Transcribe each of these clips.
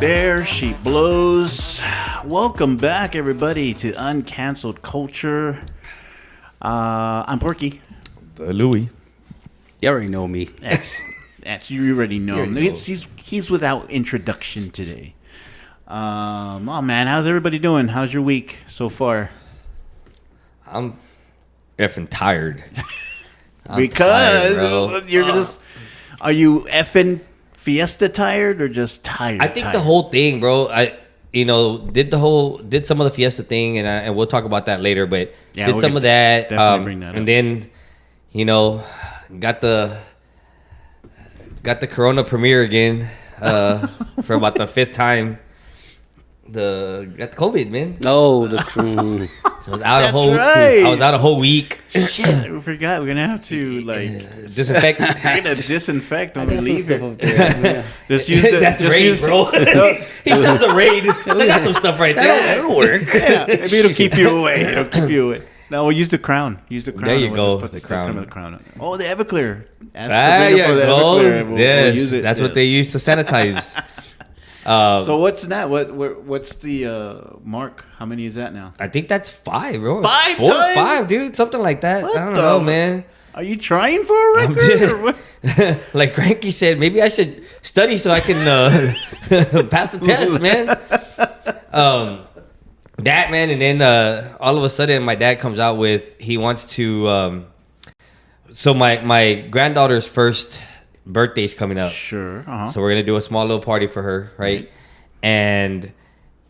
There she blows. Welcome back, everybody, to Uncanceled Culture. I'm Porky. Louie. You already know me. That's you already know him. He's without introduction today. Oh man, how's everybody doing? How's your week so far? I'm effing tired. Because tired, you're just. Are you effing Fiesta tired or just tired? I think the whole thing, bro. Did some of the Fiesta thing, and we'll talk about that later. But did some of that, bring that up. And then, got the Corona premiere again for about the fifth time. Got the COVID, man. Oh, So I was out I was out a whole week. Shit, we forgot. We're gonna have to disinfect. We're gonna disinfect when we leave here. Yeah. Just use the, That's the raid, bro. He sells the raid. I got some stuff right there. It'll work. Yeah, maybe it'll keep you away. No, we'll use the crown. There you go. Put The crown. Oh, the Everclear. There you go. We'll use it. That's what they use to sanitize. So what's that? What's the mark? How many is that now? I think that's 5, bro. 5 4 or times? 5, dude. Something like that. What I don't know, man. Are you trying for a record? Or what? Like Kranky said, maybe I should study so I can pass the test, man. That, man, and then all of a sudden my dad comes out with, he wants to, so my granddaughter's first birthday's coming up. Sure. Uh-huh. So we're going to do a small little party for her, right? And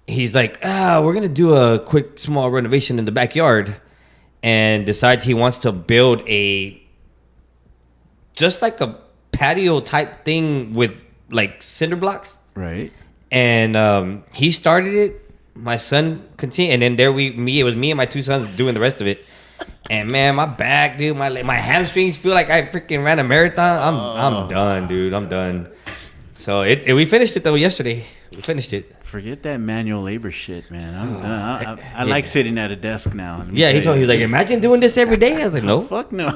he's like, we're going to do a quick small renovation in the backyard, and decides he wants to build just like a patio type thing with like cinder blocks. Right. And he started it. My son continued, and then it was me and my 2 sons doing the rest of it. And man, my back, dude, my hamstrings feel like I freaking ran a marathon. I'm done, dude. I'm done. So we finished it though yesterday. We finished it. Forget that manual labor shit, man. I'm done. I like sitting at a desk now. Yeah, he was like, imagine doing this every day. I was like, no, fuck no.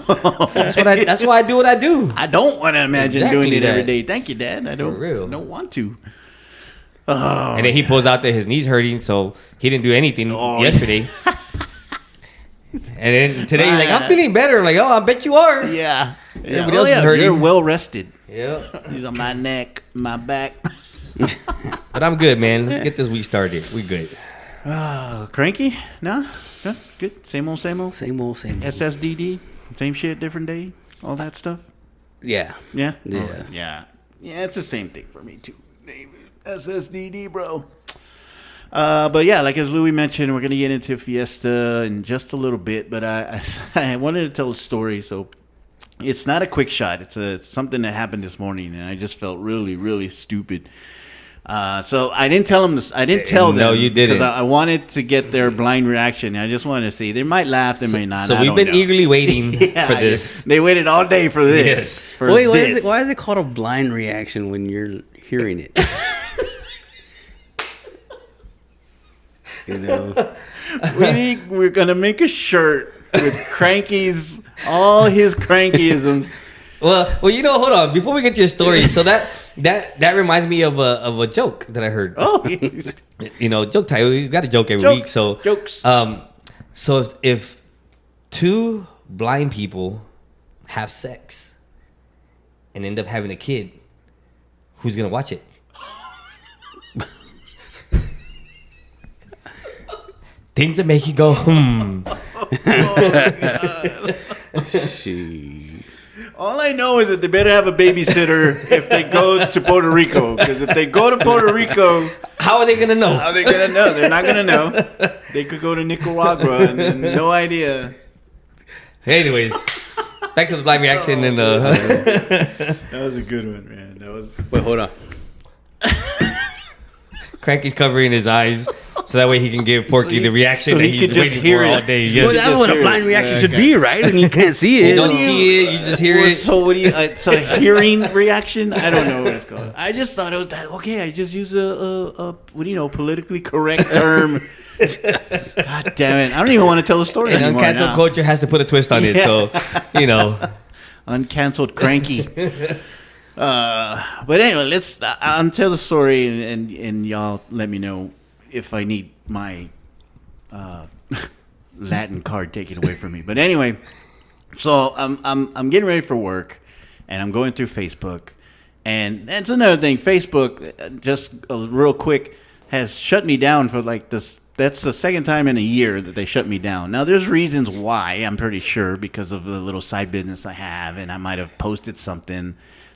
That's why I do what I do. I don't want to imagine doing it every that. day. Thank you, Dad. I don't want to. Oh, and then he pulls out that his knee's hurting, so he didn't do anything yesterday. And then today he's like, I'm feeling better. I'm like, I bet you are. Yeah. Everybody else is hurting. You're well rested. Yeah. He's on my neck, my back. But I'm good, man. Let's get this week started. We good. Cranky? No? Good? Same old? Same old. SSDD? Same shit, different day? All that stuff? Yeah. Yeah? Yeah. Oh, yeah. Yeah, it's the same thing for me, too. SSDD, bro. But yeah, like as Louie mentioned, we're going to get into Fiesta in just a little bit. But I wanted to tell a story. So it's not a quick shot. It's something that happened this morning, and I just felt really, really stupid. So I didn't tell them this. I didn't tell them. No, you didn't. Because I wanted to get their blind reaction. I just wanted to see. They might laugh. They may not. So we've been eagerly waiting for this. They waited all day for this. Yes. For Wait, this. why is it called a blind reaction when you're hearing it? We're gonna make a shirt with Kranky's, all his Crankyisms. Well, hold on. Before we get to your story, so that reminds me of a joke that I heard. Oh, joke time. We got a joke every week. So jokes. So if 2 blind people have sex and end up having a kid, who's gonna watch it? Things that make you go, All I know is that they better have a babysitter if they go to Puerto Rico. Because if they go to Puerto Rico, how are they gonna know? How are they gonna know? They're not gonna know. They could go to Nicaragua and no idea. Anyways, back to the blind reaction That was a good one, man. Wait, hold on. Cranky's covering his eyes so that way he can give Porky the reaction that he's waiting for all day. Yes. Well, that's what a blind reaction should be, right? When you can't see it. You don't see it, you just hear it. So what do you? So hearing reaction? I don't know what it's called. I just thought it was that. Okay, I just use a politically correct term. God damn it! I don't even want to tell the story anymore. And uncanceled culture has to put a twist on it, so uncanceled Kranky. But anyway, I'll tell the story, and y'all let me know if I need my Latin card taken away from me. But anyway, so I'm getting ready for work, and I'm going through Facebook, and that's another thing. Facebook, just real quick, has shut me down for like this. That's the second time in a year that they shut me down. Now, there's reasons why, I'm pretty sure, because of the little side business I have, and I might have posted something.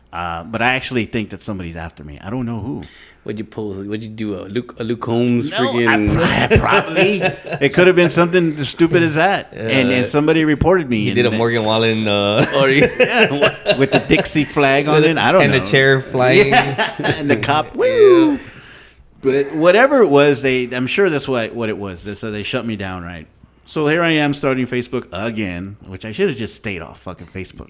But I actually think that somebody's after me. I don't know who. What'd you post? What'd you do? A Luke Holmes No, freaking... I probably. It could have been something as stupid as that. And somebody reported me. You did a Morgan Wallen with the Dixie flag on it. I don't know. And the chair flying. Yeah. And the cop. Woo! But whatever it was, I'm sure that's what it was. So they shut me down, right? So here I am starting Facebook again, which I should have just stayed off fucking Facebook.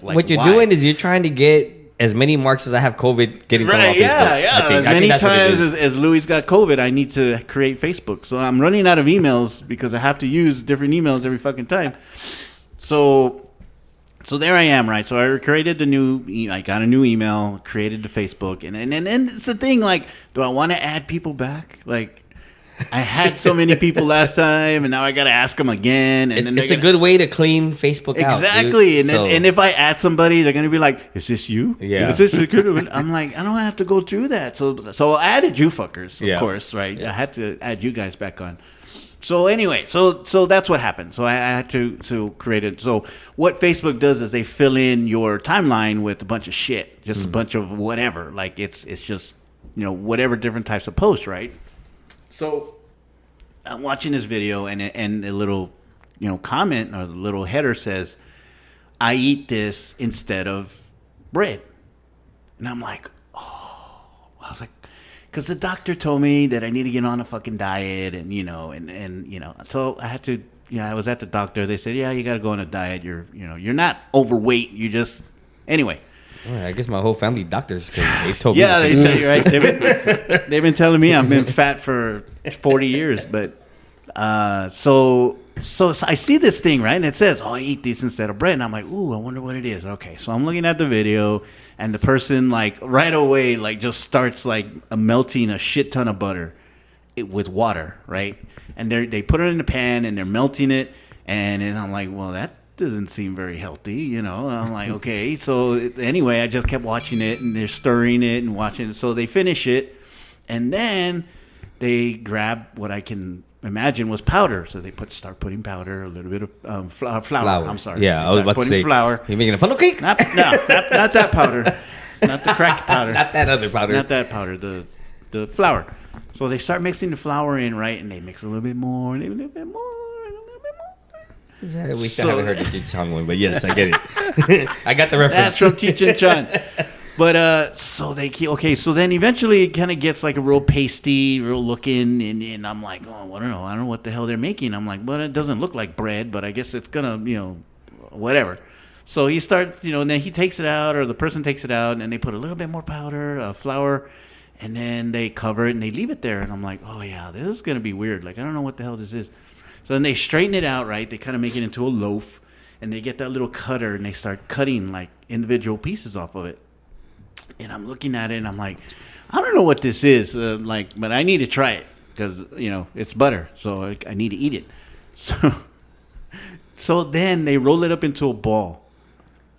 What you're doing is you're trying to get as many marks as I have COVID getting thrown off Facebook. Yeah. As many times as Louie's got COVID, I need to create Facebook. So I'm running out of emails because I have to use different emails every fucking time. So there I am, right? So I created I got a new email, created the Facebook, and it's the thing, like, do I want to add people back? Like, I had so many people last time, and now I got to ask them again. And it's a good way to clean Facebook out. Exactly. And if I add somebody, they're going to be like, is this you? Yeah. Is this I'm like, I don't have to go through that. So I added you fuckers, of course, right? Yeah. I had to add you guys back on. So anyway, so that's what happened. So I had to create it. So what Facebook does is they fill in your timeline with a bunch of shit, just a bunch of whatever. Like it's just, whatever different types of posts, right? So I'm watching this video, and a little, comment or the little header says, "I eat this instead of bread," and I'm like, oh, I was like, because the doctor told me that I need to get on a fucking diet, and so I had to. I was at the doctor. They said, "Yeah, you got to go on a diet. You're not overweight. You just anyway." Well, I guess my whole family doctors, because they told me. Yeah, they tell you, right? They've been telling me I've been fat for 40 years, but so I see this thing, right? And it says, "Oh, I eat these instead of bread." And I'm like, "Ooh, I wonder what it is." Okay, so I'm looking at the video, and the person like right away like just starts like melting a shit ton of butter with water, right? And they put it in the pan and they're melting it, and I'm like, well, that doesn't seem very healthy, And I'm like, okay. So anyway, I just kept watching it, and they're stirring it and watching it. So they finish it, and then they grab what I can imagine was powder. So they start putting powder, a little bit of flour. I'm sorry. Yeah, I was about to say flour. You making a funnel cake? Not that powder. Not the crack powder. Not that other powder. Not that powder. The flour. So they start mixing the flour in, right? And they mix a little bit more, and a little bit more. We still haven't heard the Cheech Chong one, but yes, I get it. I got the reference. That's from Cheech and Chong. But so they keep so then eventually it kind of gets like a real pasty, real looking, and I'm like, oh, I don't know what the hell they're making. I'm like, well, it doesn't look like bread, but I guess it's gonna, whatever. So he starts, and then he takes it out, or the person takes it out, and they put a little bit more powder, flour, and then they cover it and they leave it there, and I'm like, oh yeah, this is gonna be weird. Like I don't know what the hell this is. So then they straighten it out, right? They kind of make it into a loaf, and they get that little cutter, and they start cutting like individual pieces off of it. And I'm looking at it, and I'm like, I don't know what this is, but I need to try it because it's butter, so I need to eat it. So then they roll it up into a ball,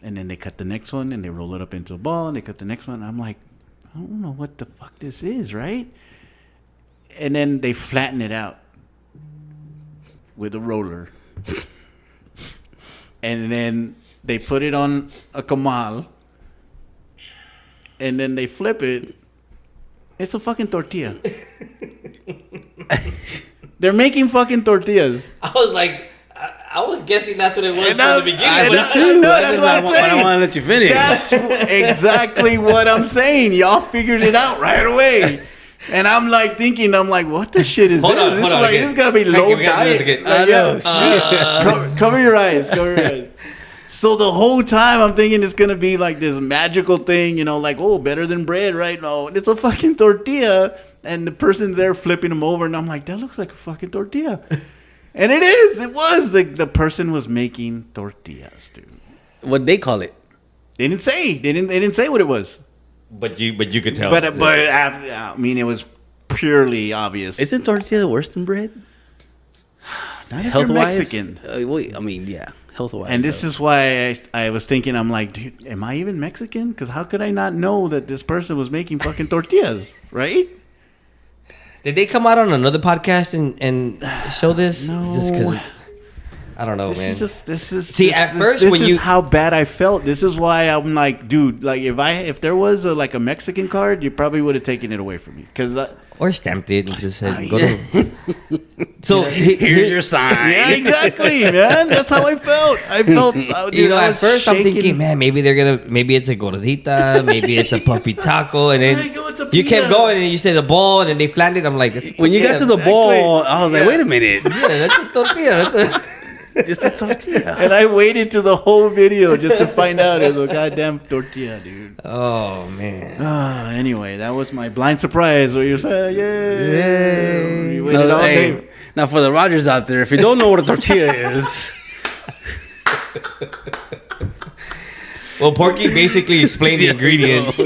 and then they cut the next one, and they roll it up into a ball, and they cut the next one. And I'm like, I don't know what the fuck this is, right? And then they flatten it out with a roller, and then they put it on a comal, and then they flip it. It's a fucking tortilla. They're making fucking tortillas. I was like, I was guessing that's what it was from the beginning. That's what I don't want to let you finish. That's exactly what I'm saying. Y'all figured it out right away. And I'm like thinking, what the shit is this? This gotta be low diet. Cover your eyes. So the whole time I'm thinking it's gonna be like this magical thing, better than bread, right? No, it's a fucking tortilla, and the person's there flipping them over, and I'm like, that looks like a fucking tortilla, and it is. It was the person was making tortillas, dude. What'd they call it? They didn't say. They didn't say what it was. But you could tell. But I mean, it was purely obvious. Isn't tortilla worse than bread? Not if you're Mexican. Wait, I mean, yeah, health wise. And this is why I was thinking, I'm like, dude, am I even Mexican? Because how could I not know that this person was making fucking tortillas, right? Did they come out on another podcast and show this? No. Just because I don't know, man. This is how bad I felt. This is why I'm like, dude, like if there was a Mexican card, you probably would have taken it away from me or stamped it and just said, "Go to." So here's your sign. Yeah, exactly, man. That's how I felt. Dude, at first I'm thinking, man, maybe it's a gordita, maybe it's a puppy taco, and then you kept going and you said a ball, and then they flattened it. I'm like, when you got to the ball, I was like, wait a minute. Yeah, that's a tortilla. It's a tortilla. And I waited to the whole video just to find out it was a goddamn tortilla, dude. Oh, man. Anyway, that was my blind surprise where you're saying, yeah. You waited all day. Now, for the Rogers out there, if you don't know what a tortilla is. Well, Porky basically explained the ingredients.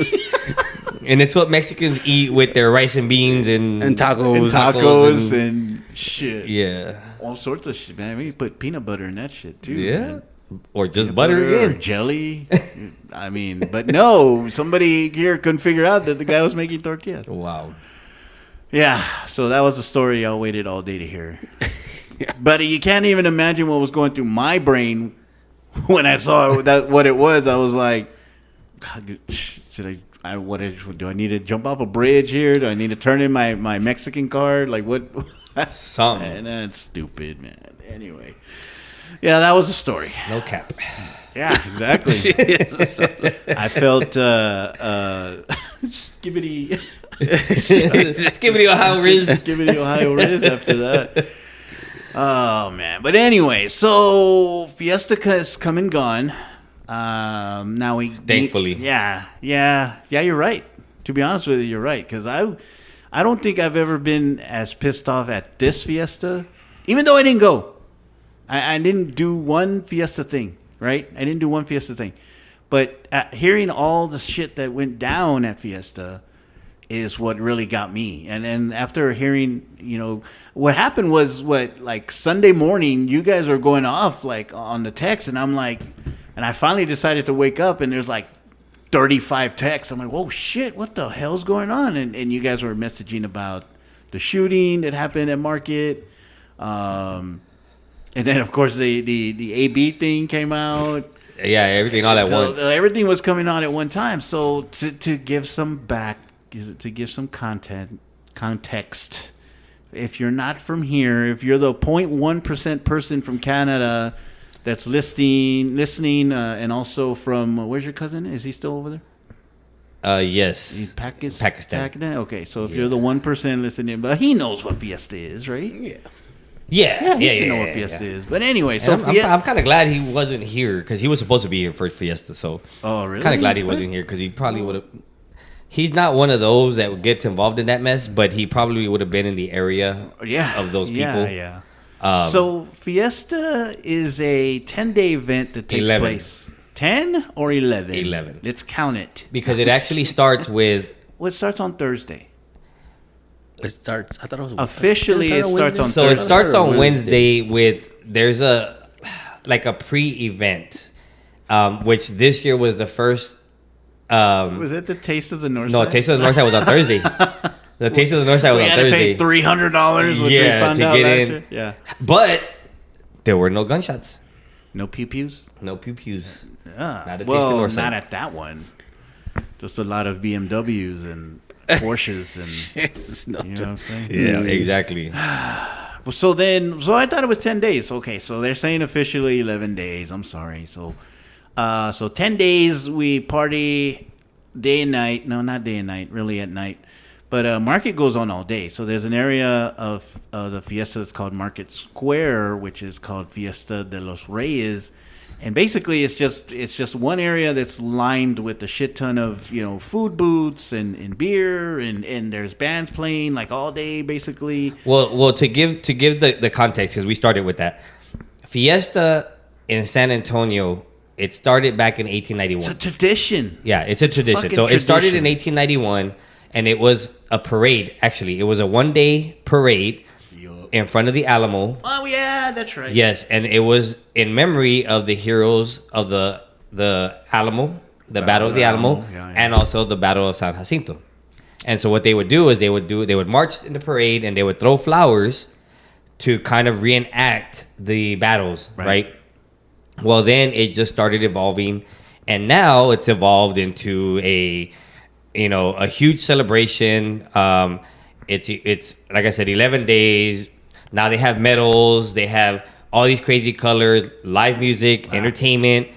And it's what Mexicans eat with their rice and beans and tacos and shit. Yeah. All sorts of shit, man. We put peanut butter in that shit, too. Yeah. Man. Or just butter again. Or jelly. I mean, but no, somebody here couldn't figure out that the guy was making tortillas. Wow. Yeah, so that was the story I waited all day to hear. But you can't even imagine what was going through my brain when I saw what it was. I was like, God, should I do I need to jump off a bridge here? Do I need to turn in my Mexican card? Like what? Something. And that's stupid, man. Anyway. Yeah, that was the story. No cap. Yeah, exactly. I felt skibbity. Skibbity Ohio Riz. Skibbity Ohio Riz after that. Oh, man. But anyway, so Fiesta has come and gone. Now Thankfully. Yeah, you're right. To be honest with you, you're right. Because I don't think I've ever been as pissed off at this Fiesta, even though I didn't go. I didn't do one Fiesta thing, right? I didn't do one Fiesta thing. But hearing all the shit that went down at Fiesta is what really got me. And then after hearing, what happened was like Sunday morning, you guys are going off like on the text. And I'm like, and I finally decided to wake up and there's like 35 texts. I'm like, whoa, shit, what the hell's going on? And you guys were messaging about the shooting that happened at Market. And then, of course, the AB thing came out. Yeah, everything all at once. Everything was coming on at one time. So to give some context, if you're not from here, if you're the 0.1% person from Canada that's listening, and also from, where's your cousin? Is he still over there? Yes. He's Pakistan. Okay, so if you're the 1% listening, but he knows what Fiesta is, right? Yeah. He should know what Fiesta is. But anyway, so I'm kind of glad he wasn't here because he was supposed to be here for Fiesta. So, really? Kind of glad he wasn't here because he probably would have. He's not one of those that gets involved in that mess, but he probably would have been in the area of those people. Yeah. So Fiesta is a 10-day event that takes 11. place. 10 or 11? 11. Let's count it. Because it actually starts with... Well, it starts on Thursday. It starts... I thought it was... Officially, it starts on Thursday. So it starts on Wednesday with... There's a pre-event, which this year was the first... was it the Taste of the North Side? No, Taste of the North Side was on Thursday. The Taste of the North Side was on Thursday. We had to pay $300 which we found to out get last in. year. Yeah. But there were no gunshots. No pew-pews? No pew-pews. Yeah. Not at Taste of the Well, North Side. not at that one. Just a lot of BMWs and Porsches and... Jesus, you know what I'm saying? Yeah, exactly. So I thought it was 10 days. Okay, so they're saying officially 11 days. I'm sorry. So 10 days we party day and night. No, not day and night, really at night. But Market goes on all day. So there's an area of the Fiesta that's called Market Square, which is called Fiesta de los Reyes. And basically it's just one area that's lined with a shit ton of, food booths and beer and there's bands playing like all day basically. Well, to give the context, because we started with that. Fiesta in San Antonio it started back in It's a 1891. tradition. Yeah, it's a tradition. fucking So it started in tradition. 1891, and it was a parade. Actually, it was a one-day parade in front of the Alamo. Oh yeah, that's right. Yes, and it was in memory of the heroes of the Alamo, the Battle of the Alamo, Yeah, yeah. and also the Battle of San Jacinto. And so what they would do is they would march in the parade and they would throw flowers to kind of reenact the battles, right? Well, then it just started evolving, and now it's evolved into a huge celebration. It's like I said, 11 days. Now they have medals, they have all these crazy colors, live music, entertainment,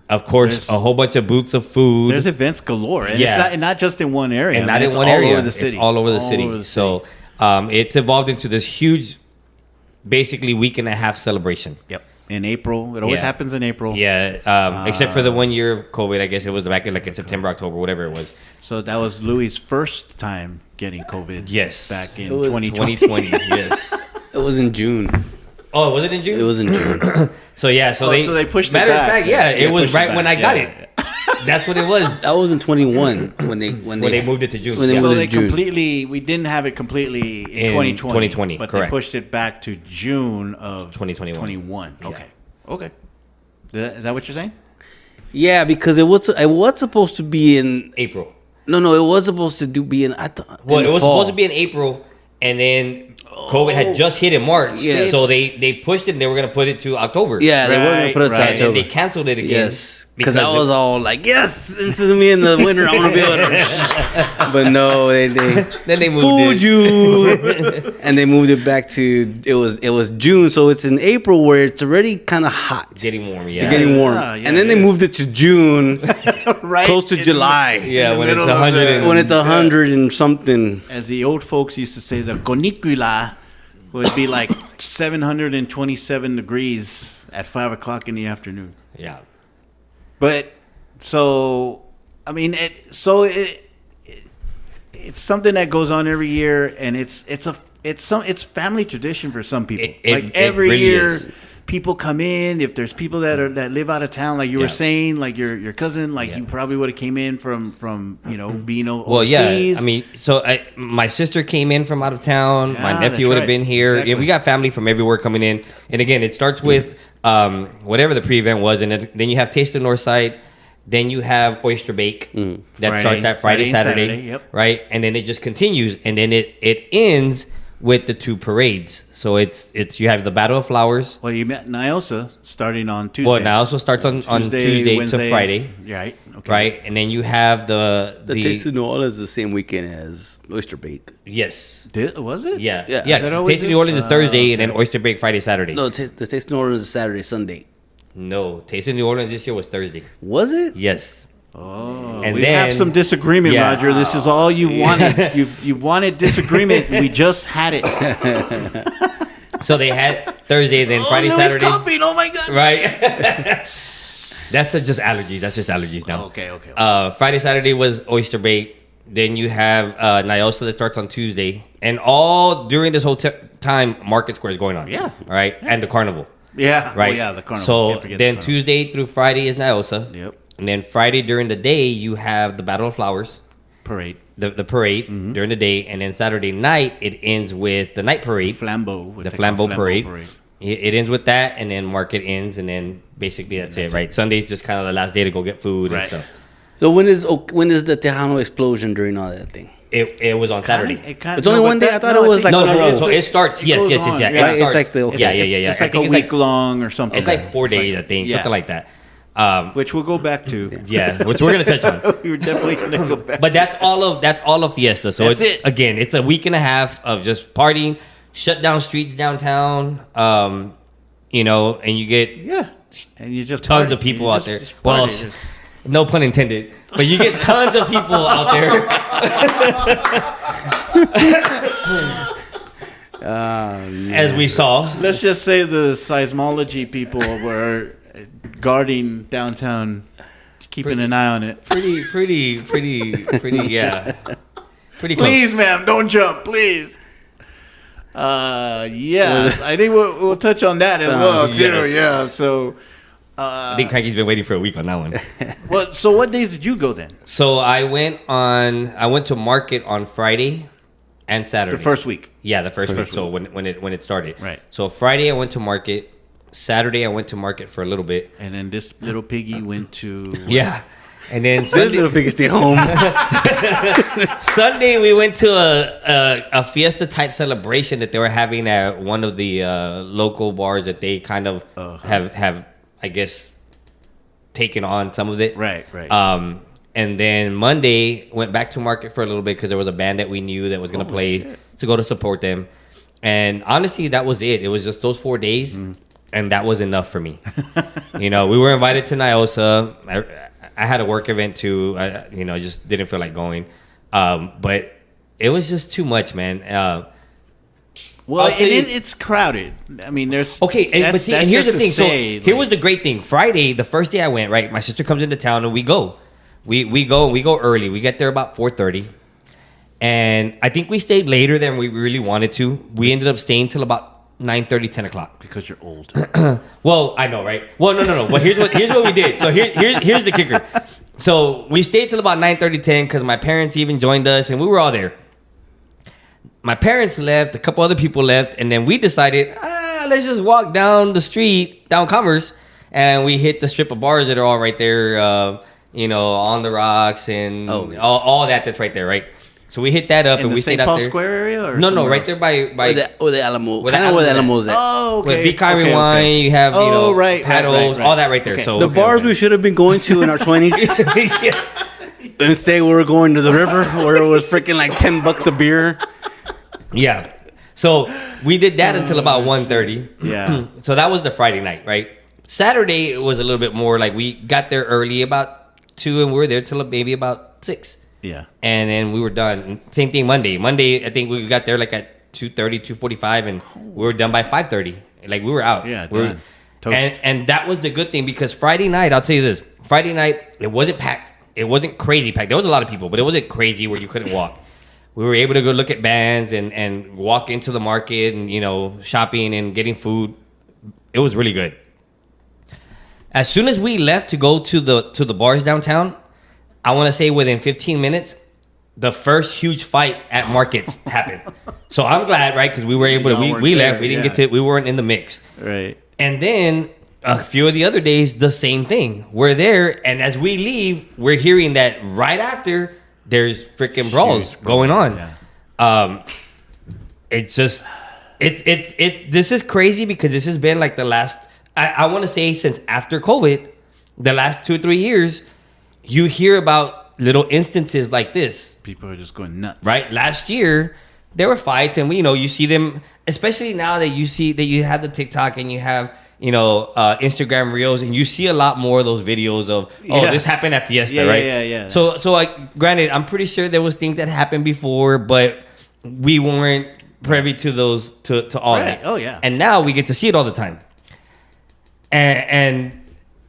of course, a whole bunch of booths of food. There's events galore. And Yeah. it's not just in one area. And not it's in one all area. Over the city. It's all over the city. So it's evolved into this huge, basically week and a half celebration. Yep. In April. It always Yeah. happens in April. Yeah, except for the 1 year of COVID, I guess it was back in like in September, October, whatever it was. So that was Louie's first time getting COVID. Yes. Back in It was 2020. 2020, yes. It was in June. Oh, was it in June? It was in June. So yeah, so they pushed it matter back. of fact, yeah, Yeah, it was pushed it right when I back. got Yeah, it. That's what it was. That was in 21 when they Moved it to June. When they Yeah. So moved they it to June. completely, we didn't have it completely in 2020. 2020, but correct. they pushed it back to June of 2021. 21. Okay. Okay. Is that what you're saying? Yeah, because it was supposed to be in April. No, it was supposed to be in. I thought. Well, in it the was fall. supposed to be in April, and then COVID had just hit in March. Yes. So they pushed it and they were going to put it to October. Yeah, they were gonna put it to Right. And then they October. canceled it again. Yes, because I was all like, "Yes, this is me in the winter. I want to be able to." But no, they Then they moved fooled it. you, and they moved it back to it was June, so it's in April where it's already kind of hot, Getting warm, yeah. getting warm, Yeah, and then they yeah. moved it to June, Right. close to July, Yeah, in the when it's middle of 100 the- and- when it's 100 and something. As the old folks used to say, the Conicula would be like 727 degrees at 5 o'clock in the afternoon. Yeah. But so, I mean, it's something that goes on every year, and it's family tradition for some people. It every really year, is. people come in. If there's people that live out of town, like you were Yeah. saying, like your cousin, like Yeah. you probably would have came in from being overseas. Well, yeah. I mean, so my sister came in from out of town. Yeah, My that's nephew would have right. been here. Exactly. Yeah, we got family from everywhere coming in. And again, it starts with whatever the pre-event was, and then you have Taste of Northside. Then you have Oyster Bake that starts at Friday, Saturday, yep. right? And then it just continues, and then it ends with the two parades. So it's you have the Battle of Flowers. Well, you met Nyosa starting on Tuesday. Well, now also starts on Tuesday Wednesday, to Friday, right? Okay. right? And then you have the The Taste of New Orleans is the same weekend as Oyster Bake. yes, Was it? yeah, Yeah. yeah. Is that always Taste of this? New Orleans is Thursday, okay. and then Oyster Bake Friday, Saturday. No, the Taste of New Orleans is Saturday, Sunday. No, Taste of New Orleans this year was Thursday. Was it? Yes. Oh, And we then- have some disagreement, Yeah. Roger. This is all you wanted. You wanted disagreement. We just had it. So they had Thursday, then Friday, Louis Saturday. Coffee, oh my god. Right. That's just allergies. That's just allergies now. Okay. Friday, Saturday was Oyster Bake. Then you have Nyosa that starts on Tuesday, and all during this whole time, Market Square is going on. Yeah. All right, and the carnival. Yeah. Right. Oh, yeah. The carnival. So Can't forget then the carnival. Tuesday through Friday is Nyosa. Yep. And then Friday during the day you have the Battle of Flowers, Parade. the parade during the day, and then Saturday night it ends with the night parade. Flambeau. what The they call Flambeau parade. It ends with that, and then market ends, and then basically that's it, right? Sunday's just kind of the last day to go get food and Right. stuff. So when is the Tejano explosion during all that thing? It was on Saturday. It's only one day? I thought it was like No, a no, no. whole- So it starts. Yes. goes It on, starts. right? It's like the- yeah. It's I like a think week long or something. It's like 4 days, I think, Yeah. something like that. Which we'll go back to. Yeah, which we're gonna touch on. We're definitely gonna go back. But that's all of Fiesta. So That's it's it. again, it's a week and a half of just partying, shut down streets downtown. And you get Yeah. And you just tons party. of people You out just- there. just Well, party. Just- no pun intended. But you get tons of people out there. As we saw. Let's just say the seismology people were guarding downtown, keeping an eye on it. Pretty, yeah. Pretty close. Please, ma'am, don't jump, please. Yeah, I think we'll touch on that as well too. yes. Yeah, so I think Kranky's been waiting for a week on that one. Well, so what days did you go then? So I went to market on Friday and Saturday. The first week. Yeah, the first week. So when it started. Right. So Friday I went to market. Saturday I went to market for a little bit. And then this little piggy went to... Yeah. And then This little piggy stayed home. Sunday we went to a Fiesta type celebration that they were having at one of the local bars that they kind of have I guess taken on some of it. Right. And then Monday went back to market for a little bit because there was a band that we knew that was gonna play to go to support them. And honestly, that was it. It was just those 4 days, and that was enough for me. We were invited to Nyosa. I had a work event too. I just didn't feel like going. But it was just too much, man. Well, it's crowded. I mean, there's... Okay, but see, and here's the thing. Here was the great thing. Friday, the first day I went, right, my sister comes into town and we go. We go early. We get there about 4:30. And I think we stayed later than we really wanted to. We ended up staying till about 9:30, 10 o'clock. Because you're old. Well, I know, right? Well, no. Well, here's what we did. So here's the kicker. So we stayed till about 9:30, 10 because my parents even joined us and we were all there. My parents left, a couple other people left, and then we decided, let's just walk down the street, down Commerce, and we hit the strip of bars that are all right there, on the rocks and all that's right there, right? So we hit that up and we stayed out there. In the St. Paul Square area? Or no, right there by the Alamo. Kind of where the Alamo's at. Oh, okay. With Be Kind Rewind, you have, paddles, all that right there. Okay. So The bars we should have been going to in our 20s. Instead, we were going to the river where it was freaking like $10 a beer. Yeah. So we did that until about 1:30. Yeah. So that was the Friday night, right? Saturday, it was a little bit more like we got there early about 2 and we were there till maybe about 6. Yeah. And then we were done. Same thing Monday. Monday, I think we got there like at 2:30, 2:45, and we were done by 5:30. Like we were out. Yeah, done. Toast. And that was the good thing because Friday night, I'll tell you this. Friday night, it wasn't packed. It wasn't crazy packed. There was a lot of people, but it wasn't crazy where you couldn't walk. We were able to go look at bands and walk into the market and, shopping and getting food. It was really good. As soon as we left to go to the bars downtown, I want to say within 15 minutes, the first huge fight at markets happened. So I'm glad, right? Because we were able to, we left. We didn't get to, we weren't in the mix. Right. And then a few of the other days, the same thing. We're there. And as we leave, we're hearing that right after, there's freaking brawls going on. Yeah. It's just, this is crazy because this has been like the last, I want to say since after COVID, the last 2 or 3 years, you hear about little instances like this. People are just going nuts. Right? Last year, there were fights and you see them, especially now that you see that you have the TikTok and you have, Instagram Reels, and you see a lot more of those videos of, this happened at Fiesta, right? Yeah. So granted, I'm pretty sure there was things that happened before, but we weren't privy to those, to all that. Oh, yeah. And now we get to see it all the time.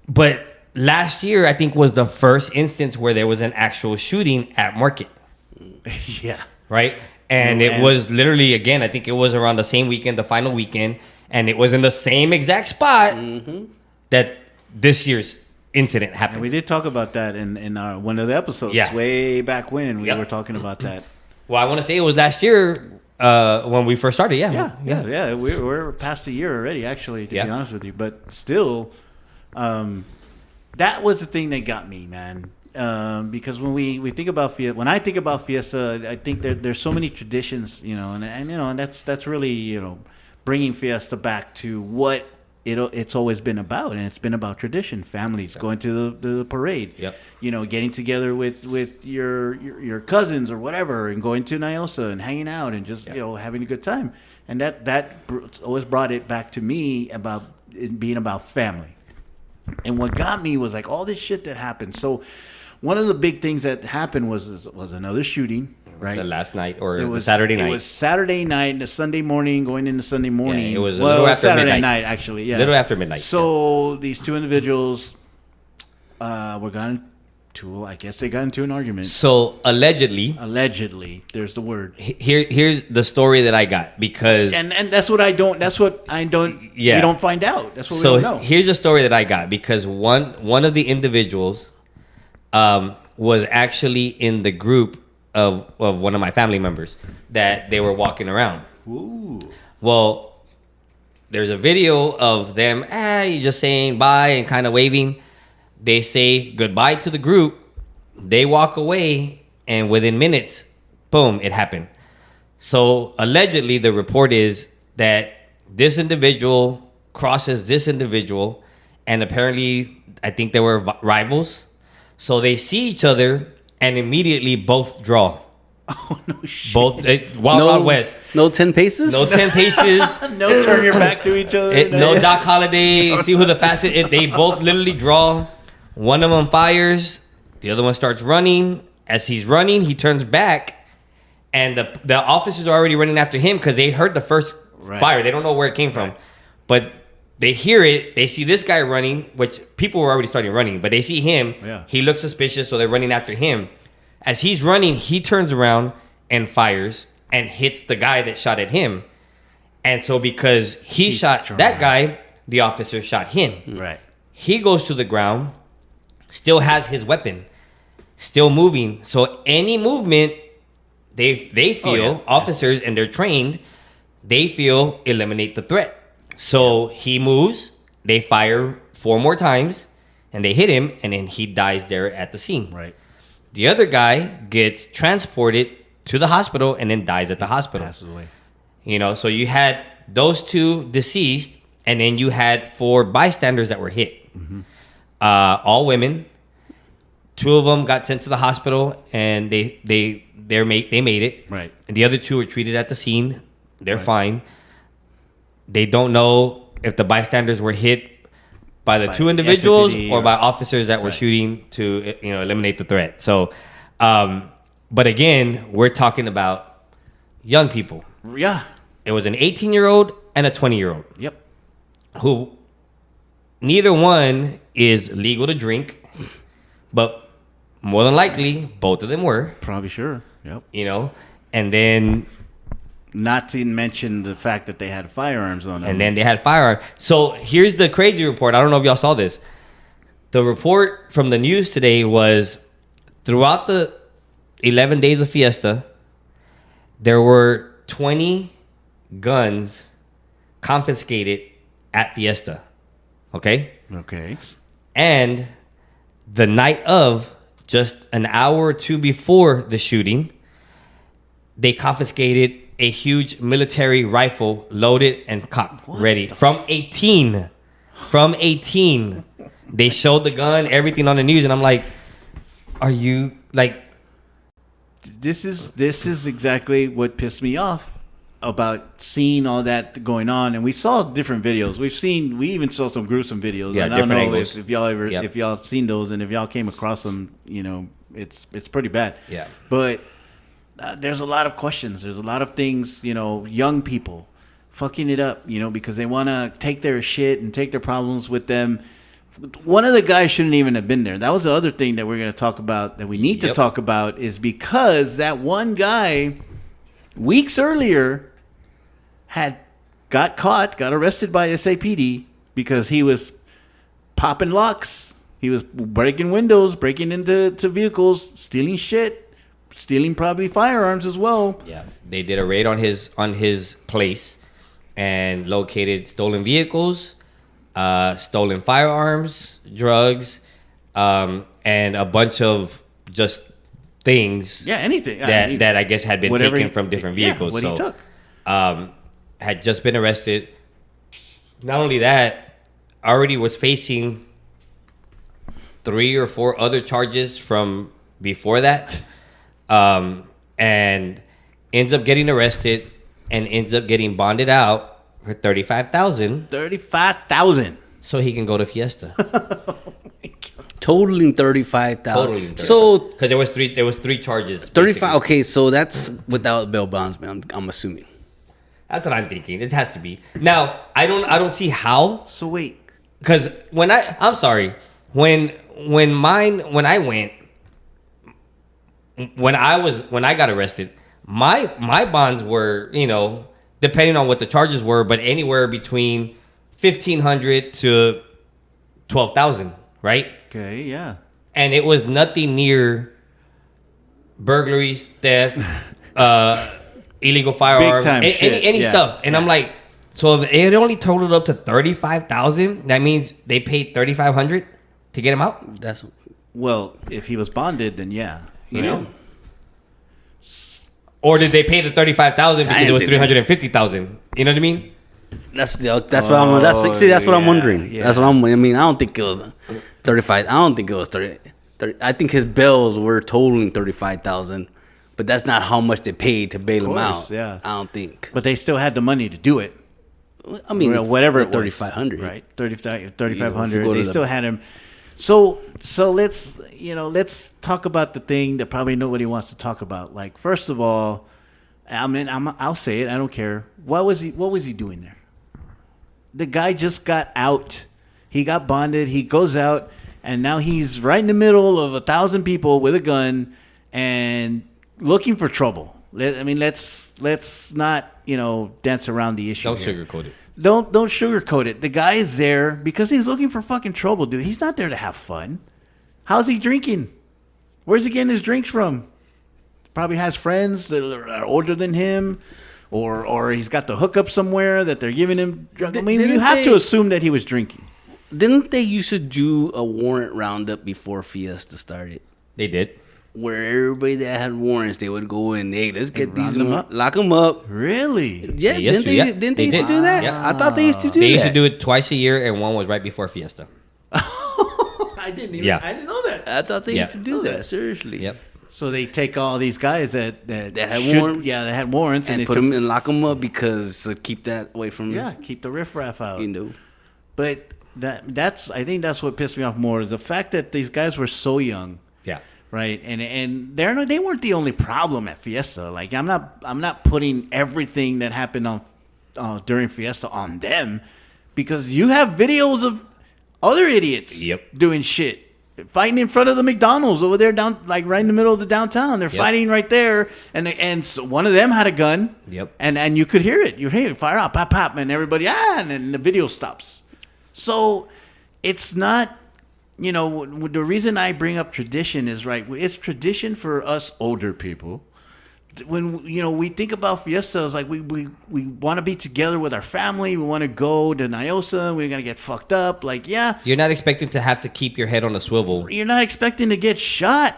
But last year, I think, was the first instance where there was an actual shooting at Market. Yeah. Right? And it was literally, again, I think it was around the same weekend, the final weekend, and it was in the same exact spot that this year's incident happened. And we did talk about that in our one of the episodes way back when we were talking about that. Well, I want to say it was last year when we first started. Yeah. We're past a year already, actually, to be honest with you. But still, that was the thing that got me, man. Because when we think about Fiesta, when I think about Fiesta, I think that there's so many traditions, and that's really, bringing Fiesta back to what it's always been about, and it's been about tradition, families going to the parade, getting together with your cousins or whatever, and going to Nyosa and hanging out and just having a good time, and that always brought it back to me about it being about family. And what got me was like all this shit that happened. So one of the big things that happened was another shooting. Right. The last night or the Saturday night. It was Saturday night, the Sunday morning, going into Sunday morning. Yeah, it was a little after Saturday midnight. night, actually. Yeah, a little after midnight. So these two individuals were gone I guess they got into an argument. So allegedly, there's the word. Here's the story that I got because and that's what I don't. Yeah. We don't find out. That's what we don't know. Here's the story that I got because one of the individuals was actually in the group of one of my family members that they were walking around. Ooh. Well, there's a video of them just saying bye and kind of waving. They say goodbye to the group. They walk away, and within minutes, boom, it happened. So allegedly, the report is that this individual crosses this individual, and apparently, I think they were rivals. So they see each other, and immediately both draw. Oh, no shit. Both Wild West. No 10 paces? No 10 paces. No turn your back to each other. No Doc Holliday. See who the fastest. They both literally draw. One of them fires. The other one starts running. As he's running, he turns back. And the officers are already running after him because they heard the first fire. They don't know where it came from. But they hear it. They see this guy running, which people were already starting running. But they see him. Yeah. He looks suspicious, so they're running after him. As he's running, he turns around and fires and hits the guy that shot at him. And so because he shot that guy, the officer shot him. Right. He goes to the ground, still has his weapon, still moving. So any movement, they feel, officers, and they're trained, they feel eliminate the threat. So he moves, they fire 4 more times, and they hit him, and then he dies there at the scene. Right. The other guy gets transported to the hospital and then dies at the hospital. Passes away. You know, so you had those 2 deceased, and then you had 4 bystanders that were hit. Mm-hmm. All women. 2 of them got sent to the hospital, and they made it. Right. And the other 2 were treated at the scene. They're fine. They don't know if the bystanders were hit by the 2 individuals or by officers that were shooting to eliminate the threat. So, but again, we're talking about young people. Yeah. It was an 18-year-old and a 20-year-old. Yep. Who neither one is legal to drink, but more than likely, both of them were. Probably sure. Yep. And then... Not to mention the fact that they had firearms on them. And then they had firearms. So here's the crazy report. I don't know if y'all saw this. The report from the news today was throughout the 11 days of Fiesta, there were 20 guns confiscated at Fiesta. Okay? Okay. And the night of, just an hour or 2 before the shooting, they confiscated a huge military rifle loaded and cocked, ready. From 18. They showed the gun, everything on the news, and I'm like, are you like... This is exactly what pissed me off about seeing all that going on. And we saw different videos. We even saw some gruesome videos. Yeah, and I don't different know angles. if y'all if y'all seen those, and if y'all came across them, it's pretty bad. Yeah. But there's a lot of questions. There's a lot of things, young people fucking it up, because they want to take their shit and take their problems with them. One of the guys shouldn't even have been there. That was the other thing that we're going to talk about, that we need to talk about, is because that one guy weeks earlier got arrested by SAPD because he was popping locks. He was breaking windows, breaking into vehicles, stealing shit. Stealing probably firearms as well. Yeah, they did a raid on his place and located stolen vehicles, stolen firearms, drugs, and a bunch of just things. Yeah, anything that I guess had been taken from different vehicles. What he took. Had just been arrested. Not only that, already was facing 3 or 4 other charges from before that. And ends up getting arrested and ends up getting bonded out for $35,000. $35,000. So he can go to Fiesta. Totaling $35,000. So because there was 3 charges. 35. Okay, so that's without bail bonds, man. I'm assuming. That's what I'm thinking. It has to be. Now I don't see how. So wait, because when I went, when I got arrested, my bonds were, depending on what the charges were, but anywhere between $1,500 to $12,000, right? Okay, yeah. And it was nothing near burglaries, theft, illegal firearms, time shit. any Yeah. stuff. And I'm like, so if it only totaled up to $35,000, that means they paid $3,500 to get him out. That's Well, if he was bonded, then yeah. Or did they pay the $35,000 because it was didn't. $350,000? You know what I mean? that's what I'm. That's what I'm wondering. Yeah. That's what I'm. I mean, I don't think it was 35. I don't think it was 30. I think his bells were totaling 35,000, but that's not how much they paid to bail him out. Yeah. I don't think. But they still had the money to do it. I mean, Whatever it was. 3,500, right? 3,500. if you go They to still had him. So let's talk about the thing that probably nobody wants to talk about. Like, first of all, I'll say it. I don't care. What was he doing there? The guy just got out. He got bonded. He goes out, and now he's right in the middle of 1,000 people with a gun and looking for trouble. Let's not dance around the issue. Don't here. sugarcoat it. Don't sugarcoat it. The guy is there because he's looking for fucking trouble, dude. He's not there to have fun. How's he drinking? Where's he getting his drinks from? Probably has friends that are older than him, or he's got the hookup somewhere that they're giving him. I mean, you have to assume that he was drinking. Didn't they used to do a warrant roundup before Fiesta started? They did. Where everybody that had warrants, they would go in. Hey, let's get these round them up? lock them up. Really? Yeah, They used didn't to, they yeah. used to do that? Yeah. I thought they used to do They that. used to do it twice a year, and one was right before Fiesta. I didn't even. Yeah. I didn't know that. I thought they Yeah. used to do that. Seriously. Yep. So they take all these guys that had should- warrants. Yeah, that had warrants, And they put took- them and lock them up because to keep that away from Yeah, keep the riffraff out. you know. But I think that's what pissed me off more is the fact that these guys were so young. Yeah. Right, and they weren't the only problem at Fiesta. Like I'm not putting everything that happened on during Fiesta on them, because you have videos of other idiots doing shit, fighting in front of the McDonald's over there down like right in the middle of the downtown. They're fighting right there, and so one of them had a gun. Yep. And you could hear it. You hear it fire out, pop, pop, and everybody and then the video stops. So it's not. The reason I bring up tradition is right. It's tradition for us older people. When we think about Fiesta, it's like we want to be together with our family. We want to go to Nyosa. We're gonna get fucked up. Like, yeah, You're not expecting to have to keep your head on a swivel. you're not expecting to get shot.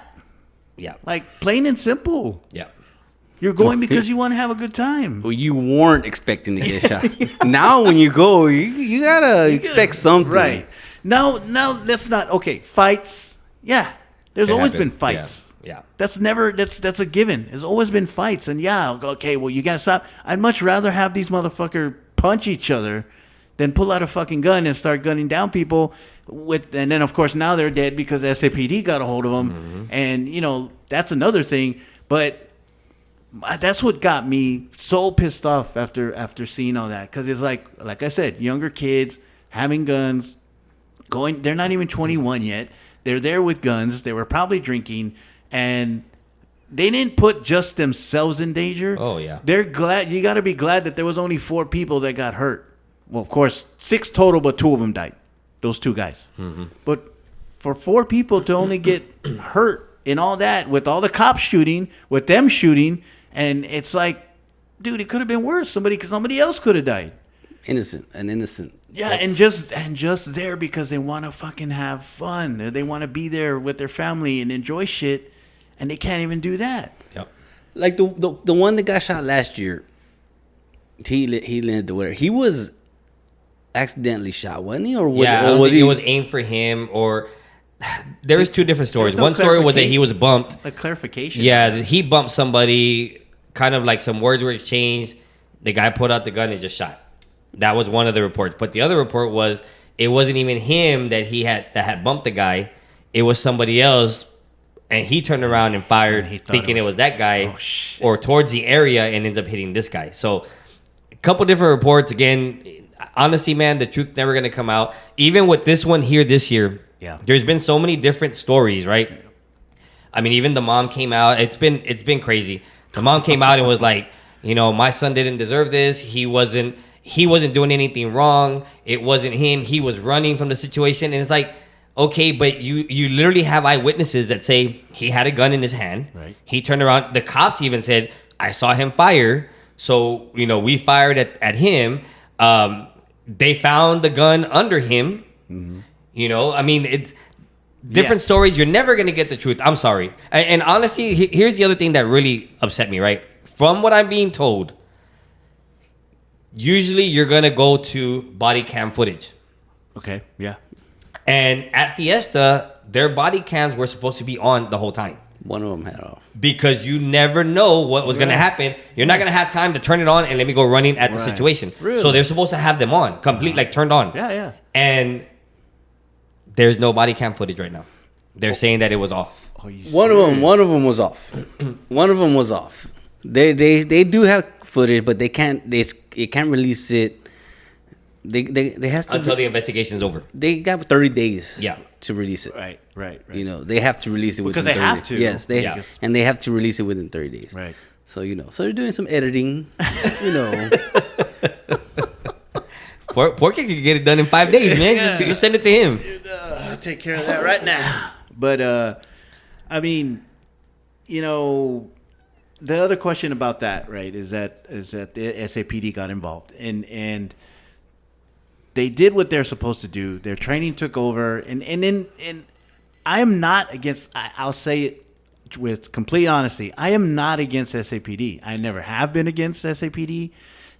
Yeah. Like, plain and simple. Yeah. You're going because you want to have a good time. Well, you weren't expecting to get shot. Now, when you go, you gotta expect something. Right. Now let's not. Okay, fights. Yeah, there's always happened. been fights. Yeah. That's a given. There's always been fights, and yeah, okay, well, you gotta stop. I'd much rather have these motherfucker punch each other than pull out a fucking gun and start gunning down people. And then of course now they're dead because SAPD got a hold of them, and that's another thing. But that's what got me so pissed off after seeing all that, because it's like I said, younger kids having guns. They're not even 21 yet. They're there with guns. They were probably drinking, and they didn't put just themselves in danger. Oh, yeah. They're glad. You got to be glad that there was only 4 people that got hurt. Well, of course, 6 total, but 2 of them died. Those 2 guys. Mm-hmm. But for 4 people to only get hurt in all that, with all the cops shooting, with them shooting, and it's like, dude, it could have been worse. Somebody else could have died. Innocent. Yeah, and just there because they want to fucking have fun. They want to be there with their family and enjoy shit, and they can't even do that. Yep. Like the one that got shot last year. He landed the where he was accidentally shot, wasn't he? Or was it was aimed for him, or there was 2 different stories. There's no One story was that he was bumped. A clarification. Yeah, he bumped somebody. Kind of like some words were exchanged. The guy pulled out the gun and just shot. That was one of the reports. But the other report was it wasn't even him that had bumped the guy. It was somebody else, and he turned around and fired, thinking it was that guy, or towards the area, and ends up hitting this guy. So, a couple different reports. Again, honestly, man, the truth's never gonna come out. Even with this one here this year, there's been so many different stories, right? I mean, even the mom came out. It's been crazy. The mom came out and was like, my son didn't deserve this. He wasn't doing anything wrong. It wasn't him. He was running from the situation. And it's like, okay, but you literally have eyewitnesses that say he had a gun in his hand. Right. He turned around. The cops even said, I saw him fire. So, we fired at him. They found the gun under him. Mm-hmm. I mean, it's different stories. You're never going to get the truth. I'm sorry. And honestly, here's the other thing that really upset me, right? From what I'm being told, usually you're going to go to body cam footage. Okay, yeah. And at Fiesta, their body cams were supposed to be on the whole time. One of them had off. Because you never know what was going to happen. You're not going to have time to turn it on and let me go running at the situation. Really? So they're supposed to have them on, complete, like turned on. Yeah. And there's no body cam footage right now. They're saying that it was off. One of them was off. One of them was off. They do have footage, but they can't release it. They have to until the investigation's over. They got 30 days. Yeah. To release it. Right. They have to release it because within 30 they have days. to. Yes, and they have to release it within 30 days. Right. So so they're doing some editing. Porky could get it done in 5 days, man. Just send it to him. I'll take care of that right now. But I mean, the other question about that, right, is that the SAPD got involved and they did what they're supposed to do. Their training took over, and I am not against. I'll say it with complete honesty. I am not against SAPD. I never have been against SAPD.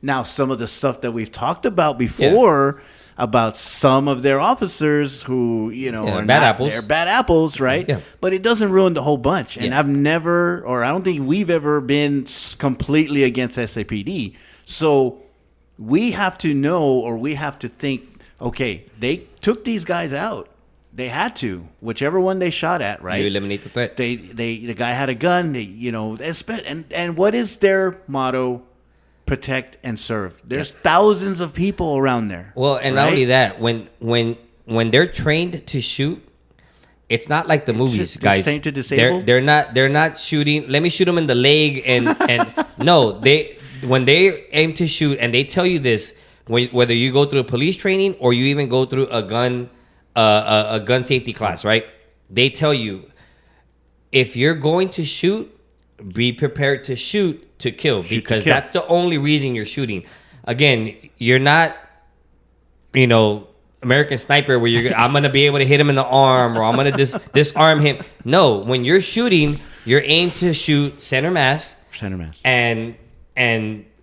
Now, some of the stuff that we've talked about before about some of their officers who are bad apples. They're bad apples, right? Yeah. But it doesn't ruin the whole bunch. And I've never, or I don't think we've ever been completely against SAPD. So we have to know, or we have to think, okay, they took these guys out. They had to, whichever one they shot at, right? You eliminate the threat. The guy had a gun. And what is their motto? Protect and serve. There's thousands of people around there. Well, and not only that, when they're trained to shoot, it's not like the movies, guys. Trained to disable? They're not shooting. Let me shoot them in the leg and no, when they aim to shoot, and they tell you this, whether you go through a police training or you even go through a gun safety class, right? They tell you, if you're going to shoot, be prepared to shoot to kill, because that's the only reason you're shooting. Again, you're not, American Sniper where I'm gonna be able to hit him in the arm, or I'm gonna disarm him. No, when you're shooting, you're aimed to shoot center mass, and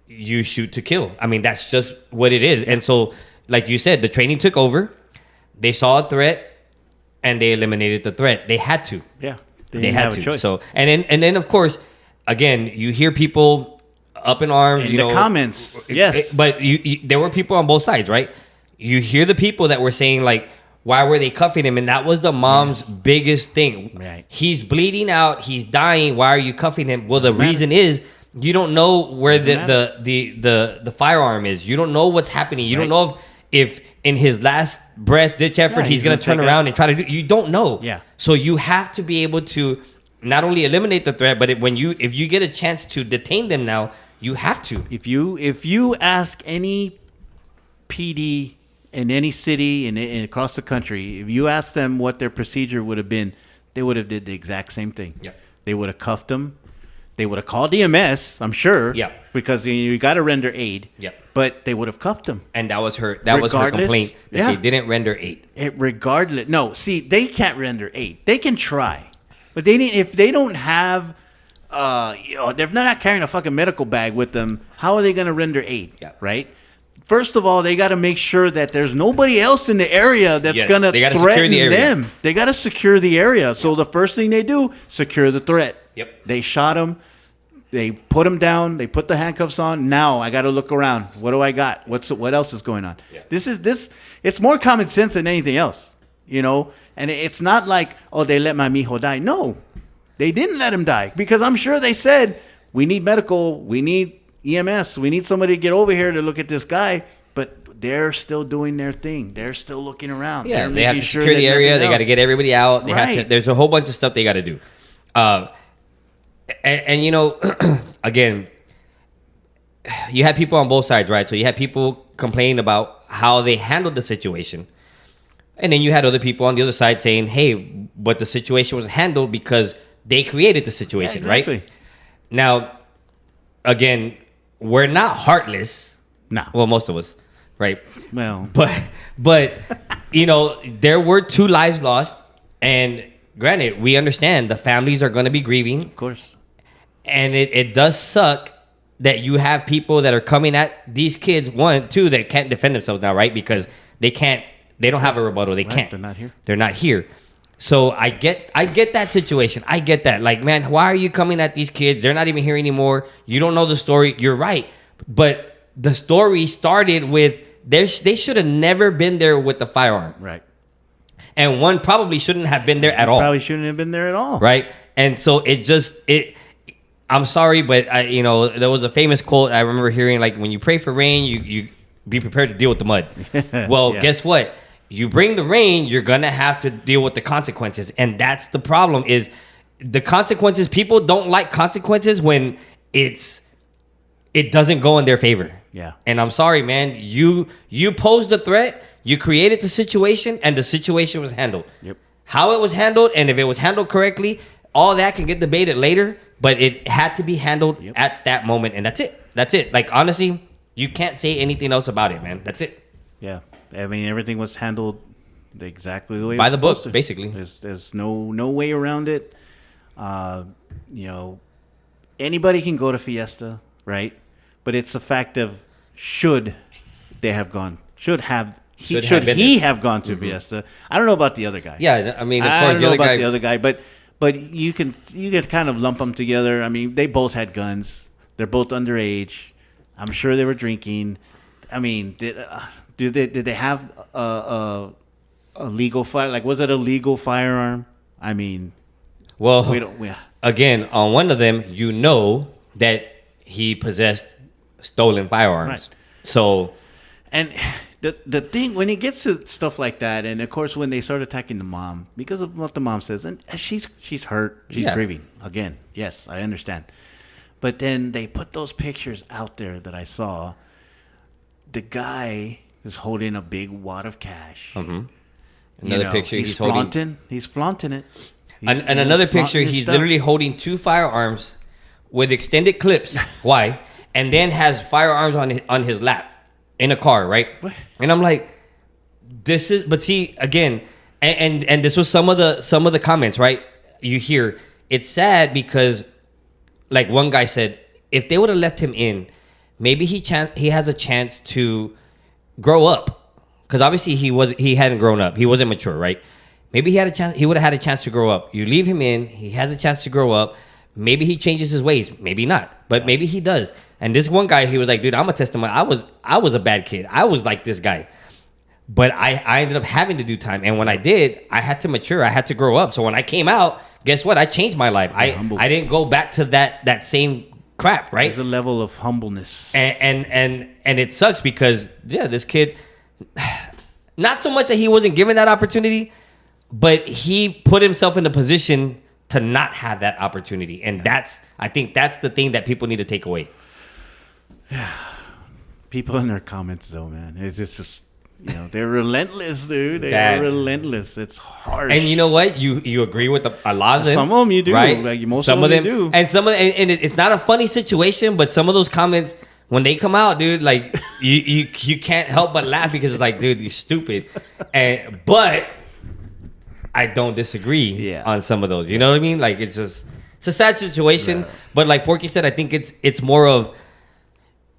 you shoot to kill. I mean, that's just what it is. And so, like you said, the training took over. They saw a threat, and they eliminated the threat. They had to. Yeah, they had to. So, and then of course, again, you hear people up in arms. In the comments, yes. But there were people on both sides, right? You hear the people that were saying, like, why were they cuffing him? And that was the mom's biggest thing. Right. He's bleeding out. He's dying. Why are you cuffing him? Well, the reason is you don't know where the firearm is. You don't know what's happening. You don't know if in his last breath, ditch effort, he's going to turn around and try to do. You don't know. Yeah. So you have to be able to not only eliminate the threat, but if you get a chance to detain them now, you have to. If you ask any PD in any city and across the country, if you ask them what their procedure would have been, they would have did the exact same thing. Yeah. They would have cuffed them. They would have called EMS, I'm sure. Yeah. Because you got to render aid. Yeah. But they would have cuffed them. And that was her complaint, that they didn't render aid. Regardless. No, see, they can't render aid. They can try. But if they don't have, they're not carrying a fucking medical bag with them, how are they going to render aid? Yeah. Right? First of all, they got to make sure that there's nobody else in the area that's going to threaten them. They got to secure the area. So the first thing they do, secure the threat. Yep. They shot him. They put him down. They put the handcuffs on. Now I got to look around. What do I got? What else is going on? Yeah. It's more common sense than anything else, And it's not like, oh, they let my mijo die. No, they didn't let him die, because I'm sure they said, we need medical, we need EMS, we need somebody to get over here to look at this guy. But they're still doing their thing. They're still looking around. Yeah, they have to secure the area. They got to get everybody out. There's a whole bunch of stuff they got to do. And you know, again, you had people on both sides, right? So you had people complaining about how they handled the situation. And then you had other people on the other side saying, hey, but the situation was handled because they created the situation, exactly. right? Now, again, we're not heartless. No. Well, most of us, right? Well. But you know, there were 2 lives lost. And granted, we understand the families are going to be grieving. Of course. And it does suck that you have people that are coming at these kids, 1, 2, that can't defend themselves now, right? Because they don't have a rebuttal. They can't. They're not here. They're not here. So I get that situation. I get that. Like, man, why are you coming at these kids? They're not even here anymore. You don't know the story. You're right. But the story started with they should have never been there with the firearm. Right. And 1 probably shouldn't have been there at all. Probably shouldn't have been there at all. Right. And so I'm sorry, but there was a famous quote I remember hearing, like, when you pray for rain, you be prepared to deal with the mud. Well, guess what? You bring the rain, you're going to have to deal with the consequences. And that's the problem is the consequences. People don't like consequences when it doesn't go in their favor. Yeah. And I'm sorry, man. You posed a threat, you created the situation, and the situation was handled. Yep. How it was handled, and if it was handled correctly, all that can get debated later, but it had to be handled at that moment, and that's it. That's it. Like, honestly, you can't say anything else about it, man. That's it. Yeah. I mean, everything was handled exactly the way by it was the book, supposed to. basically. There's no way around it. Anybody can go to Fiesta, right? But it's the fact of should they have gone? Should he have gone to Fiesta? I don't know about the other guy. Yeah, I mean, of I course, don't the know other about guy. the other guy, but you can kind of lump them together. I mean, they both had guns. They're both underage. I'm sure they were drinking. I mean, did they have a legal fire? Like, was it a legal firearm? I mean, Well, we again, on one of them, you know that he possessed stolen firearms. Right. So, and the thing when he gets to stuff like that, and of course when they start attacking the mom because of what the mom says, and she's hurt, she's grieving again. Yes, I understand. But then they put those pictures out there that I saw. The guy is holding a big wad of cash. Mm-hmm. Another picture he's holding. flaunting. He's flaunting it. And another picture, he's literally holding 2 firearms with extended clips. Why? And then has firearms on his lap in a car, right? What? And I'm like, this is. But see, again, and this was some of the comments, right? You hear it's sad because, like, one guy said, if they would have left him in, maybe he has a chance to grow up. Because obviously he hadn't grown up. He wasn't mature, right? Maybe he would have had a chance to grow up. You leave him in, he has a chance to grow up. Maybe he changes his ways. Maybe not. But maybe he does. And this one guy, he was like, dude, I'm a testimony. I was a bad kid. I was like this guy. But I ended up having to do time. And when I did, I had to mature. I had to grow up. So when I came out, guess what? I changed my life. I didn't go back to that same crap, right? There's a level of humbleness. And it sucks because, yeah, this kid, not so much that he wasn't given that opportunity, but he put himself in a position to not have that opportunity. And I think that's the thing that people need to take away. People in their comments, though, man, it's just they're relentless, dude. They're relentless. It's harsh. And you know what? You agree with a lot of them. Some of them you do, right? Like most some of them you you do. And and it's not a funny situation, but some of those comments, when they come out, dude, like you can't help but laugh because it's like, dude, you're stupid. But I don't disagree on some of those. You know what I mean? Like it's a sad situation. But like Porky said, I think it's more of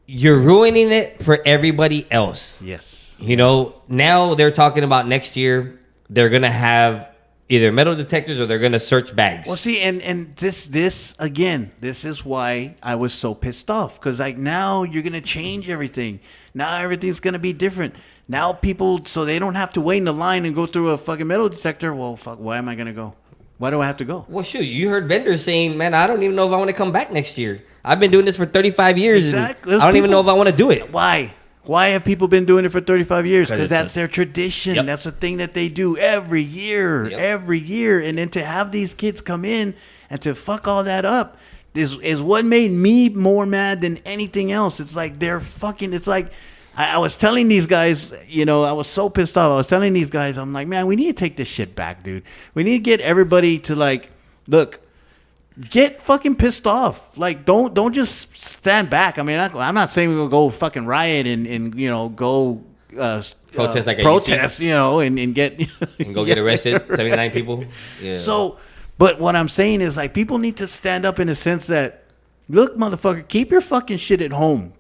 you're ruining it for everybody else. Yes. Now they're talking about next year they're gonna have either metal detectors or they're gonna search bags. Well, see, and this again, this is why I was so pissed off because like now you're gonna change everything. Now everything's gonna be different. Now people, so they don't have to wait in the line and go through a fucking metal detector. Well, fuck, why am I gonna go? Why do I have to go? Well, shoot, you heard vendors saying, man, I don't even know if I want to come back next year. I've been doing this for 35 years. Exactly. And I don't even know if I want to do it. Why? Why have people been doing it for 35 years? Because that's a- their tradition. Yep. That's a thing that they do every year, And then to have these kids come in and to fuck all that up is what made me more mad than anything else. It's like they're fucking. It's like I was telling these guys, you know, I was so pissed off. I was telling these guys, I'm like, man, we need to take this shit back, dude. We need to get everybody to like, look. Get fucking pissed off. Like, don't just stand back. I mean, I'm not saying we're going to go fucking riot and you know, go Protest like I protest, you know, and get... And go get arrested, 79 people. Yeah. So, but what I'm saying is, like, people need to stand up in the sense that, look, motherfucker, keep your fucking shit at home.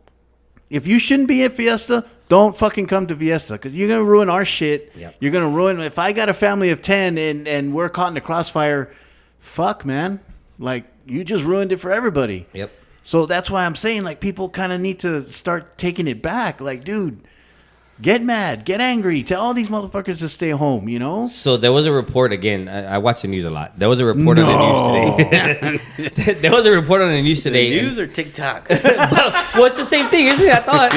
If you shouldn't be at Fiesta, don't fucking come to Fiesta because you're going to ruin our shit. Yep. You're going to ruin... If I got a family of 10 and we're caught in the crossfire, fuck, man. Like, you just ruined it for everybody. Yep. So that's why I'm saying, like, people kind of need to start taking it back. Like, dude, get mad, get angry. Tell all these motherfuckers to stay home, you know? So there was a report, again, I watch the news a lot. There was a report on the news today. There was a report on the news today. News or TikTok? Well, it's the same thing, isn't it? I thought.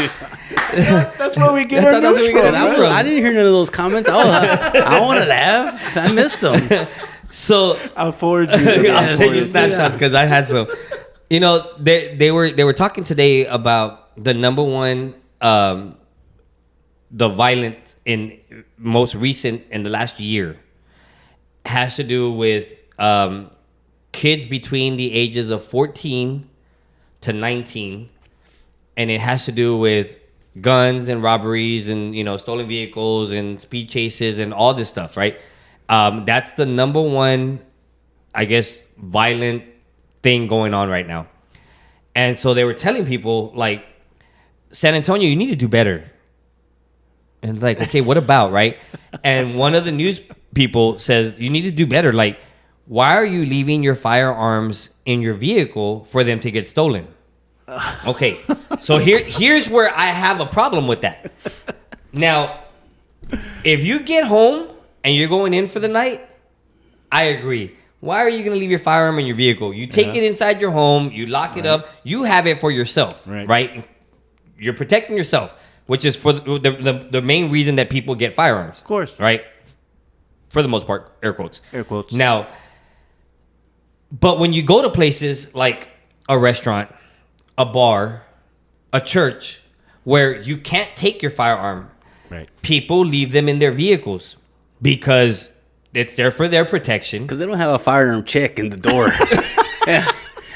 That's where we get I our thought that's news where we get from. our news right? from. I didn't hear none of those comments. I want to laugh. I missed them. So I'll forward you. I'll send you snapshots because I had some. You know, they were talking today about the number one, the violent in most recent in the last year has to do with kids between the ages of 14 to 19, and it has to do with guns and robberies and, you know, stolen vehicles and speed chases and all this stuff, right? That's the number one, I guess, violent thing going on right now. And so they were telling people, like, San Antonio, you need to do better. And it's like, okay, what about, right? And one of the news people says, you need to do better. Like, why are you leaving your firearms in your vehicle for them to get stolen? Okay, so here's where I have a problem with that. Now, if you get home and you're going in for the night, I agree. Why are you going to leave your firearm in your vehicle? You take it inside your home, you lock it up, you have it for yourself, right? You're protecting yourself, which is for the main reason that people get firearms. Of course. Right? For the most part, air quotes. Air quotes. Now, but when you go to places like a restaurant, a bar, a church, where you can't take your firearm, Right. people leave them in their vehicles because it's there for their protection. Because they don't have a firearm check in the door. Yeah.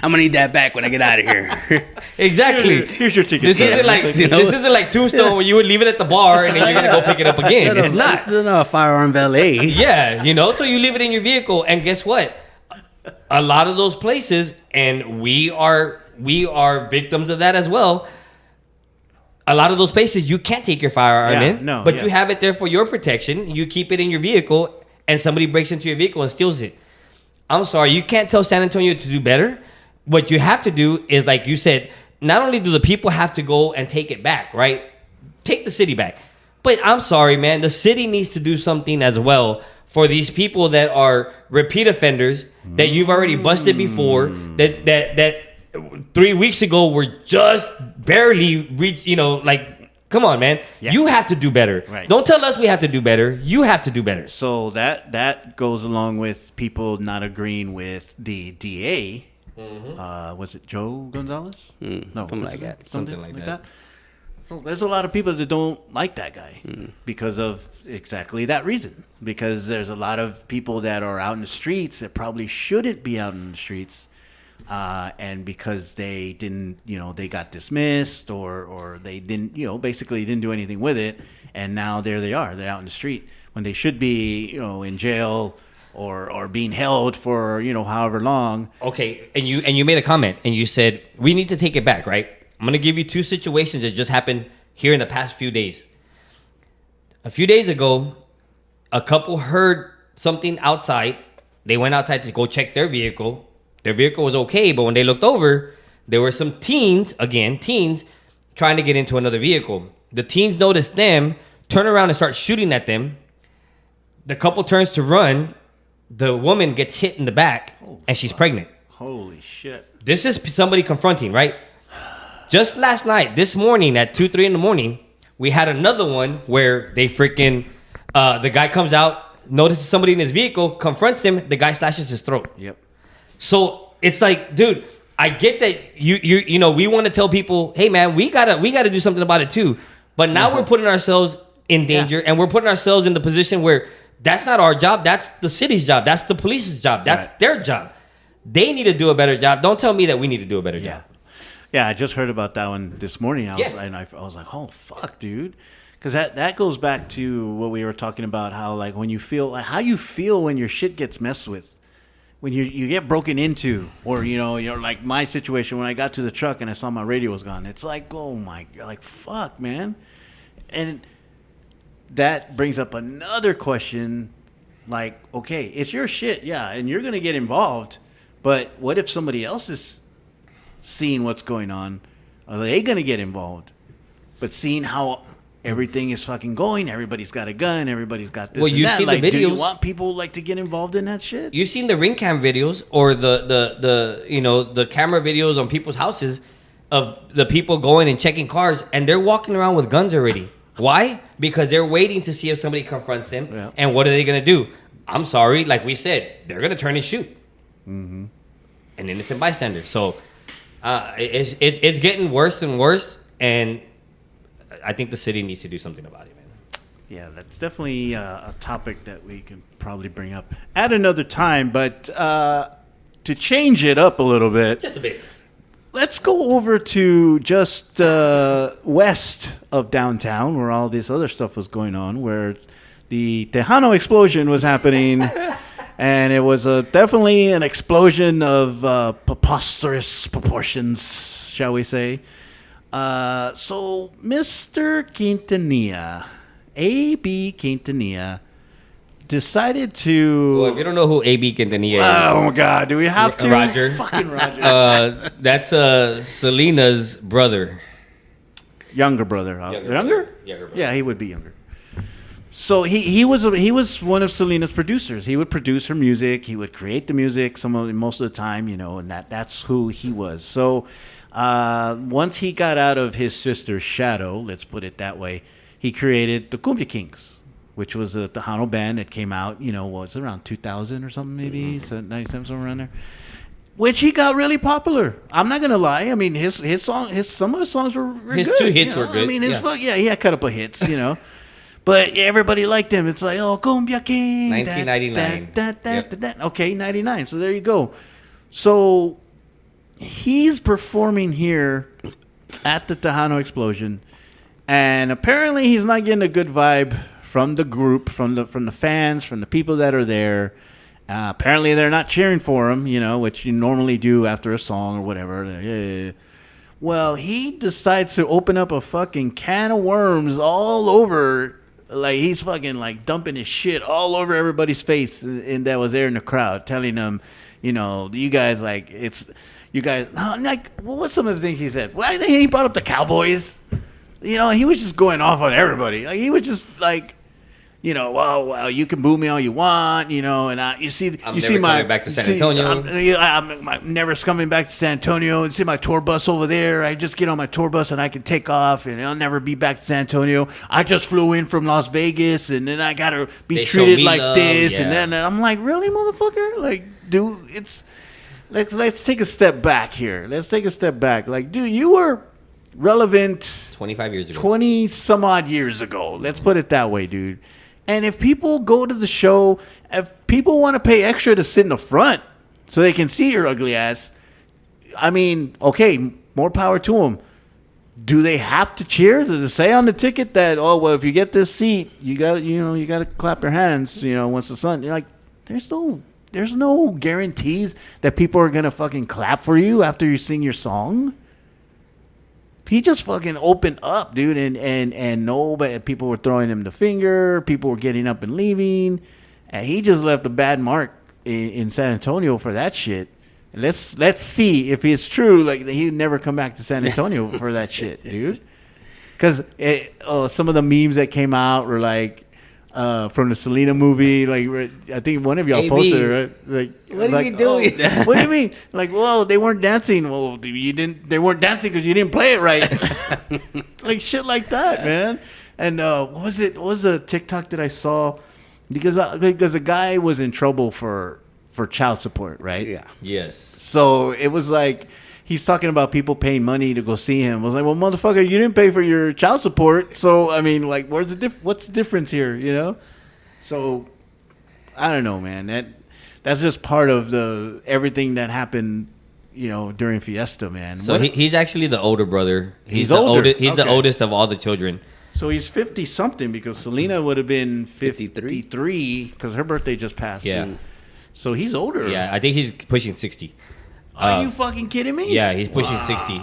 I'm going to need that back when I get out of here. Exactly. Here's your ticket. This isn't like You know? this isn't like Tombstone where you would leave it at the bar and then you're gonna go pick it up again. It's not. It's not a firearm valet. Yeah, you know. So you leave it in your vehicle, and guess what? A lot of those places, and we are victims of that as well. A lot of those places, you can't take your firearm in, but you have it there for your protection. You keep it in your vehicle, and somebody breaks into your vehicle and steals it. I'm sorry, you can't tell San Antonio to do better. What you have to do is, like you said, not only do the people have to go and take it back, right? Take the city back. But I'm sorry, man, the city needs to do something as well for these people that are repeat offenders that you've already busted before, that 3 weeks ago were just barely reached, you know, like, come on, man. Yeah. You have to do better. Right. Don't tell us we have to do better. You have to do better. So that goes along with people not agreeing with the DA. Mm-hmm. Was it Joe Gonzalez? No, something like that. Something like that. So there's a lot of people that don't like that guy because of exactly that reason. Because there's a lot of people that are out in the streets that probably shouldn't be out in the streets. And because they didn't, you know, they got dismissed or they didn't, you know, basically didn't do anything with it. And now there they are. They're out in the street when they should be, you know, in jail or being held for, you know, however long. Okay, and you made a comment and you said we need to take it back, right? I'm gonna give you two situations that just happened here in the past few days. A few days ago, a couple heard something outside. They went outside to go check their vehicle. Their vehicle was okay, but when they looked over, there were some teens trying to get into another vehicle. The teens noticed them, turn around and start shooting at them. The couple turns to run. The woman gets hit in the back, and she's pregnant. Holy shit. This is somebody confronting, right? Just last night, this morning at 2, 3 in the morning, We had another one where they freaking the guy comes out, notices somebody in his vehicle, confronts him, the guy slashes his throat. Yep. So it's like, dude, I get that you know we want to tell people, hey man, we gotta do something about it too. But now we're putting ourselves in danger, and we're putting ourselves in the position where that's not our job. That's the city's job. That's the police's job. That's their job. They need to do a better job. Don't tell me that we need to do a better job. Yeah, I just heard about that one this morning. I was like, oh fuck, dude, because that goes back to what we were talking about. How like when you feel like how you feel when your shit gets messed with, when you get broken into, or you're like my situation when I got to the truck and I saw my radio was gone. It's like, oh my god, like fuck, man, and that brings up another question. Like, okay, it's your shit, yeah, and you're gonna get involved, but what if somebody else is seeing what's going on? Are they gonna get involved? But seeing how everything is fucking going, everybody's got a gun, everybody's got this. Well, you see like, the videos. Do you want people like to get involved in that shit? You've seen the ring cam videos or the camera videos on people's houses of the people going and checking cars, and they're walking around with guns already. Why? Because they're waiting to see if somebody confronts them. Yeah. And what are they going to do? I'm sorry, like we said, they're going to turn and shoot. Mm-hmm. An innocent bystander. So it's getting worse and worse, and I think the city needs to do something about it, man. Yeah, that's definitely a topic that we can probably bring up at another time. But to change it up a little bit. Just a bit. Let's go over to just west of downtown where all this other stuff was going on, where the Tejano explosion was happening. And it was definitely an explosion of preposterous proportions, shall we say. So Mr. Quintanilla, A.B. Quintanilla, decided to... Well, if you don't know who A.B. Quintanilla is... Oh, my God. Do we have to? Roger. Fucking Roger. That's Selena's brother. Younger brother. Younger? Younger brother. Yeah, he would be younger. So he was one of Selena's producers. He would produce her music. He would create the music most of the time, and that's who he was. So once he got out of his sister's shadow, let's put it that way, he created the Cumbia Kings, which was a Tejano band that came out, was around 2000 or something, maybe 97, somewhere around there. Which he got really popular. I'm not gonna lie. I mean, some of his songs were his good. 2 hits were good. I mean, he had a couple of hits, But everybody liked him. It's like, oh, Cumbia King. 1999. Okay, 99. So there you go. So he's performing here at the Tejano explosion, and apparently he's not getting a good vibe from the group, from the fans, from the people that are there. Apparently they're not cheering for him, which you normally do after a song or whatever. Yeah. Well, he decides to open up a fucking can of worms all over. Like, he's fucking, like, dumping his shit all over everybody's face and that was there in the crowd, telling them, you guys, like, like, what was some of the things he said? Well, he brought up the Cowboys. He was just going off on everybody. Like, he was just, like, well, you can boo me all you want, and I'm coming back to San Antonio. I'm never coming back to San Antonio. And see my tour bus over there. I just get on my tour bus and I can take off, and I'll never be back to San Antonio. I just flew in from Las Vegas, and then I gotta be treated like this, yeah. And then I'm like, really, motherfucker? Like, dude, let's take a step back here. Let's take a step back. Like, dude, you were relevant 25 years ago. 20 some odd years ago. Let's put it that way, dude. And if people go to the show, if people want to pay extra to sit in the front so they can see your ugly ass, I mean, okay, more power to them. Do they have to cheer? Does it say on the ticket that, oh, well, if you get this seat, you got to clap your hands, once the sun, like, there's no guarantees that people are going to fucking clap for you after you sing your song. He just fucking opened up, dude, and nobody, people were throwing him the finger, people were getting up and leaving, and he just left a bad mark in San Antonio for that shit. Let's see if it's true. Like, he'd never come back to San Antonio for that shit, dude. Because some of the memes that came out were like, from the Selena movie. Like, I think one of y'all AB. posted it, right? Like, What are like, you doing? "Oh, what do you mean? Like, well, they weren't dancing. Well, you didn't. They weren't dancing because you didn't play it right. Like shit like that, man. And what was it? What was a TikTok that I saw? Because a guy was in trouble for child support, right? Yeah. Yes. So it was like he's talking about people paying money to go see him. I was like, well, motherfucker, you didn't pay for your child support. So I mean, like, what's the difference here? You know? So I don't know, man. That's just part of the everything that happened, you know, during Fiesta, man. So he's actually the older brother. He's the older. He's the Okay. oldest of all the children. So he's 50 something because Selena would have been 53 because her birthday just passed. Yeah. So he's older. Yeah, I think he's pushing 60. Are you fucking kidding me? Yeah, he's pushing 60.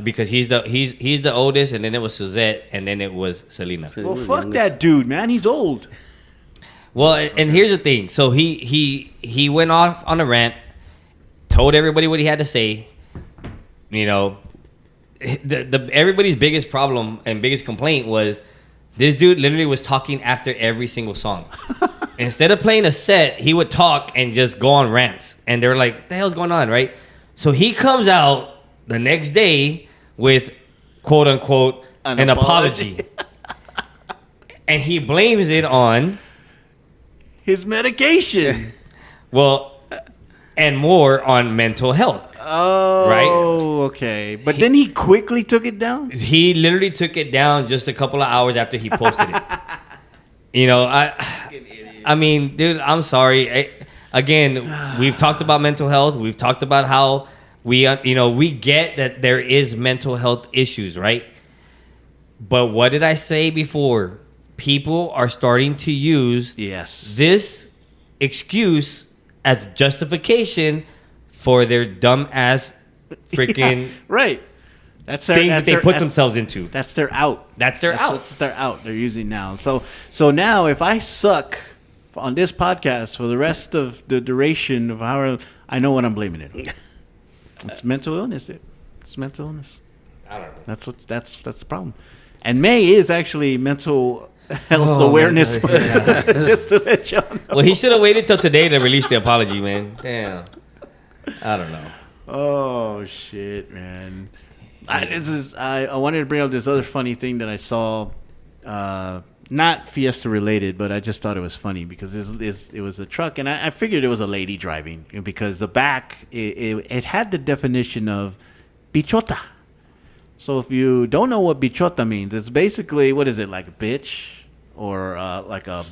Because he's the oldest, and then it was Suzette, and then it was Selena. Well, fuck that dude, man. He's old. Well, and here's the thing. So he went off on a rant, told everybody what he had to say. You know, everybody's biggest problem and biggest complaint was this dude literally was talking after every single song. Instead of playing a set, he would talk and just go on rants. And they're like, what the hell's going on, right? So he comes out the next day with, quote unquote, an apology. And he blames it on... his medication. Well, and more on mental health. Oh, Right? okay. But then he quickly took it down? He literally took it down just a couple of hours after he posted it. You know, I mean, dude, I'm sorry. Again, we've talked about mental health. We've talked about how we get that there is mental health issues, right? But what did I say before? People are starting to use this excuse as justification for their dumb ass freaking right. That's their, things that's that they their, put that's- themselves into. That's their out. That's their out. That's their out. They're using now. So now if I suck on this podcast for the rest of the duration of how I know what I'm blaming it on. It's mental illness. It's mental illness. I don't know. That's the problem. And May is actually mental health awareness. Just to let y'all know. Well, he should have waited till today to release the apology, man. Damn. I don't know. Oh shit, man! I wanted to bring up this other funny thing that I saw, not Fiesta related, but I just thought it was funny because it was a truck, and I figured it was a lady driving because the back it had the definition of bichota. So if you don't know what bichota means, it's basically what is it, like a bitch or like a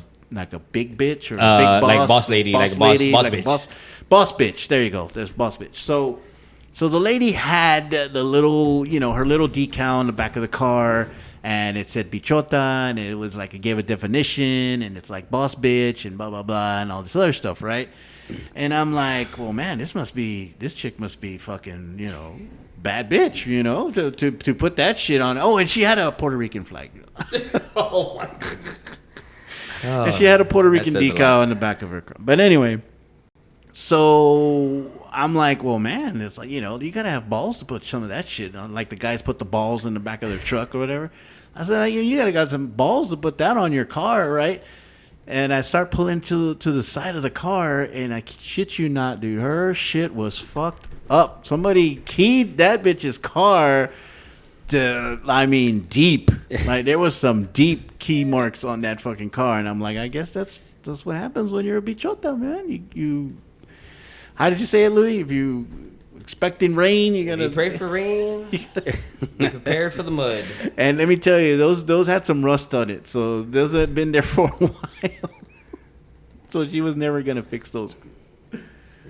big bitch or a big boss, like boss lady, like boss bitch. Boss bitch. There you go. There's boss bitch. So the lady had the little, her little decal on the back of the car, and it said bichota, and it was like it gave a definition, and it's like boss bitch and blah blah blah and all this other stuff, right? And I'm like, well, man, this chick must be fucking, bad bitch, to put that shit on. Oh, and she had a Puerto Rican flag. Oh my goodness. And she had a Puerto Rican that says a decal lot. on the back of her car. But anyway, so I'm like, well, man, it's like, you gotta have balls to put some of that shit on. Like the guys put the balls in the back of their truck or whatever. I said, you gotta got some balls to put that on your car, right? And I start pulling to the side of the car, and I shit you not, dude, her shit was fucked up. Somebody keyed that bitch's car deep. Like there was some deep key marks on that fucking car, and I'm like, I guess that's what happens when you're a bichota, man. You how did you say it, Louie? If you expecting rain, you gotta pray for rain. Prepare for the mud. And let me tell you, those had some rust on it, so those had been there for a while. So she was never gonna fix those.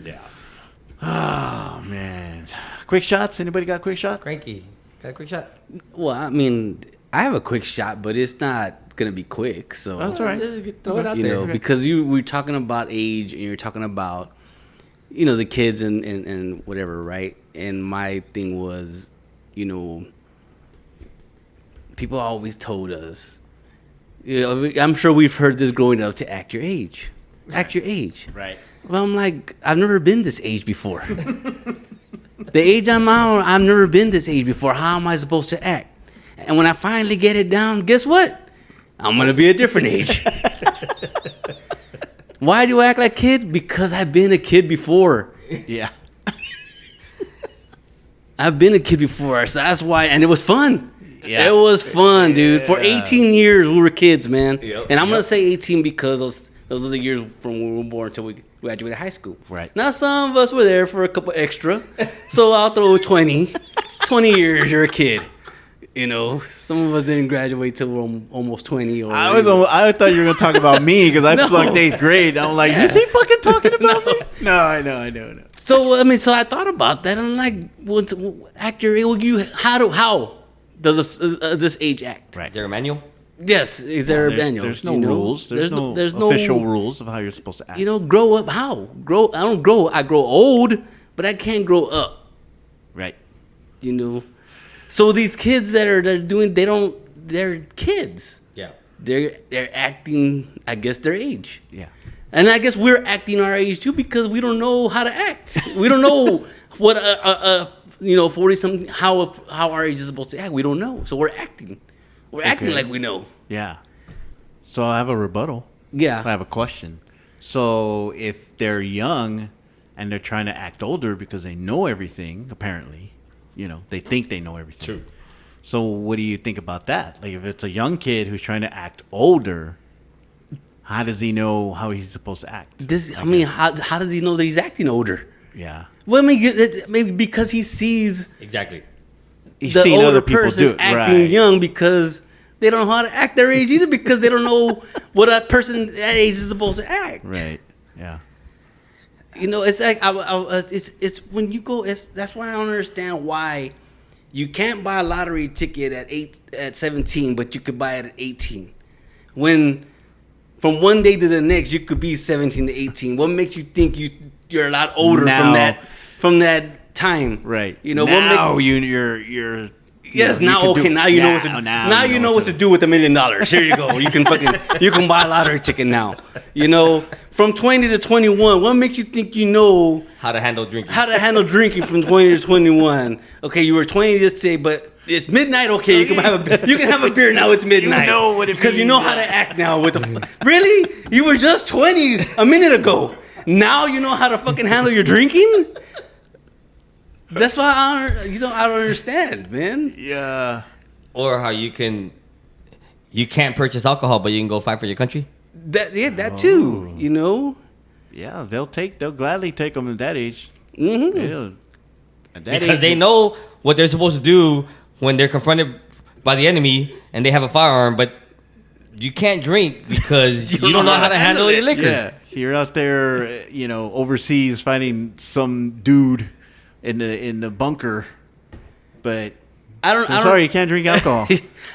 Yeah. Oh man, quick shots. Anybody got quick shot? Kranky. Got a quick shot? Well, I mean, I have a quick shot, but it's not gonna be quick. So That's all right. Just throw it out you there. know, because we're talking about age and you're talking about, the kids and whatever, right? And my thing was, people always told us, I'm sure we've heard this growing up, to act your age. Act your age. Right. Well, I'm like, I've never been this age before. The age I'm on, I've never been this age before. How am I supposed to act? And when I finally get it down, guess what? I'm gonna be a different age. Why do I act like a kid? Because I've been a kid before. Yeah. I've been a kid before, so that's why, and it was fun. Yeah. It was fun, dude. For 18 years, we were kids, man. Yep. And I'm gonna say 18 because those are the years from when we were born until we graduated high school. Right. Now, some of us were there for a couple extra, so I'll throw 20. 20 years, you're a kid. You know, some of us didn't graduate till we're almost 20. Or I thought you were gonna talk about me because I flunked 8th grade. I'm like, is he fucking talking about me? No, I know. So I thought about that, and I'm like, act your age. How does this age act? Is there a manual? Yes, is there a manual? There's no You know? rules. There's no official rules of how you're supposed to act. You know, grow up. How? I don't grow. I grow old, but I can't grow up. Right. You know. So these kids they're they're kids. Yeah. They're acting, I guess, their age. Yeah. And I guess we're acting our age too because we don't know how to act. We don't know what 40-something how our age is supposed to act. We don't know, so we're acting. We're acting like we know. Yeah. So I have a rebuttal. Yeah. I have a question. So if they're young and they're trying to act older because they know everything, apparently, they think they know everything. True. So what do you think about that? Like if it's a young kid who's trying to act older, how does he know how he's supposed to act? How does he know that he's acting older? Yeah. Well, maybe because he sees Exactly. He's the seen older other people person do it. acting Right. young because they don't know how to act their age either because they don't know what a person that age is supposed to act. Right. Yeah. It's like it's when you go. That's why I don't understand why you can't buy a lottery ticket at 17, but you could buy it at 18. When from one day to the next you could be 17 to 18. What makes you think you're a lot older from that time? Right. Now you're yes. Now you know what to do. Now you know what to do with $1 million. Here you go. You can buy a lottery ticket now. From 20 to 21. What makes you think you know How to handle drinking. how to handle drinking from 20 to 21? Okay, you were 20 yesterday, but it's midnight. Okay, you can have a beer now. It's midnight. You know what it because you means. know how to act now. Really? You were just 20 a minute ago. Now you know how to fucking handle your drinking. That's why I don't understand, man. Yeah. Or how you can't purchase alcohol, but you can go fight for your country. That too. Yeah, they'll gladly take them at that age. Mm-hmm. Yeah. At that Because age, they know what they're supposed to do when they're confronted by the enemy and they have a firearm, but you can't drink because you don't know how to handle your liquor. Yeah, you're out there, overseas fighting some dude in the bunker, but I'm sorry, you can't drink alcohol.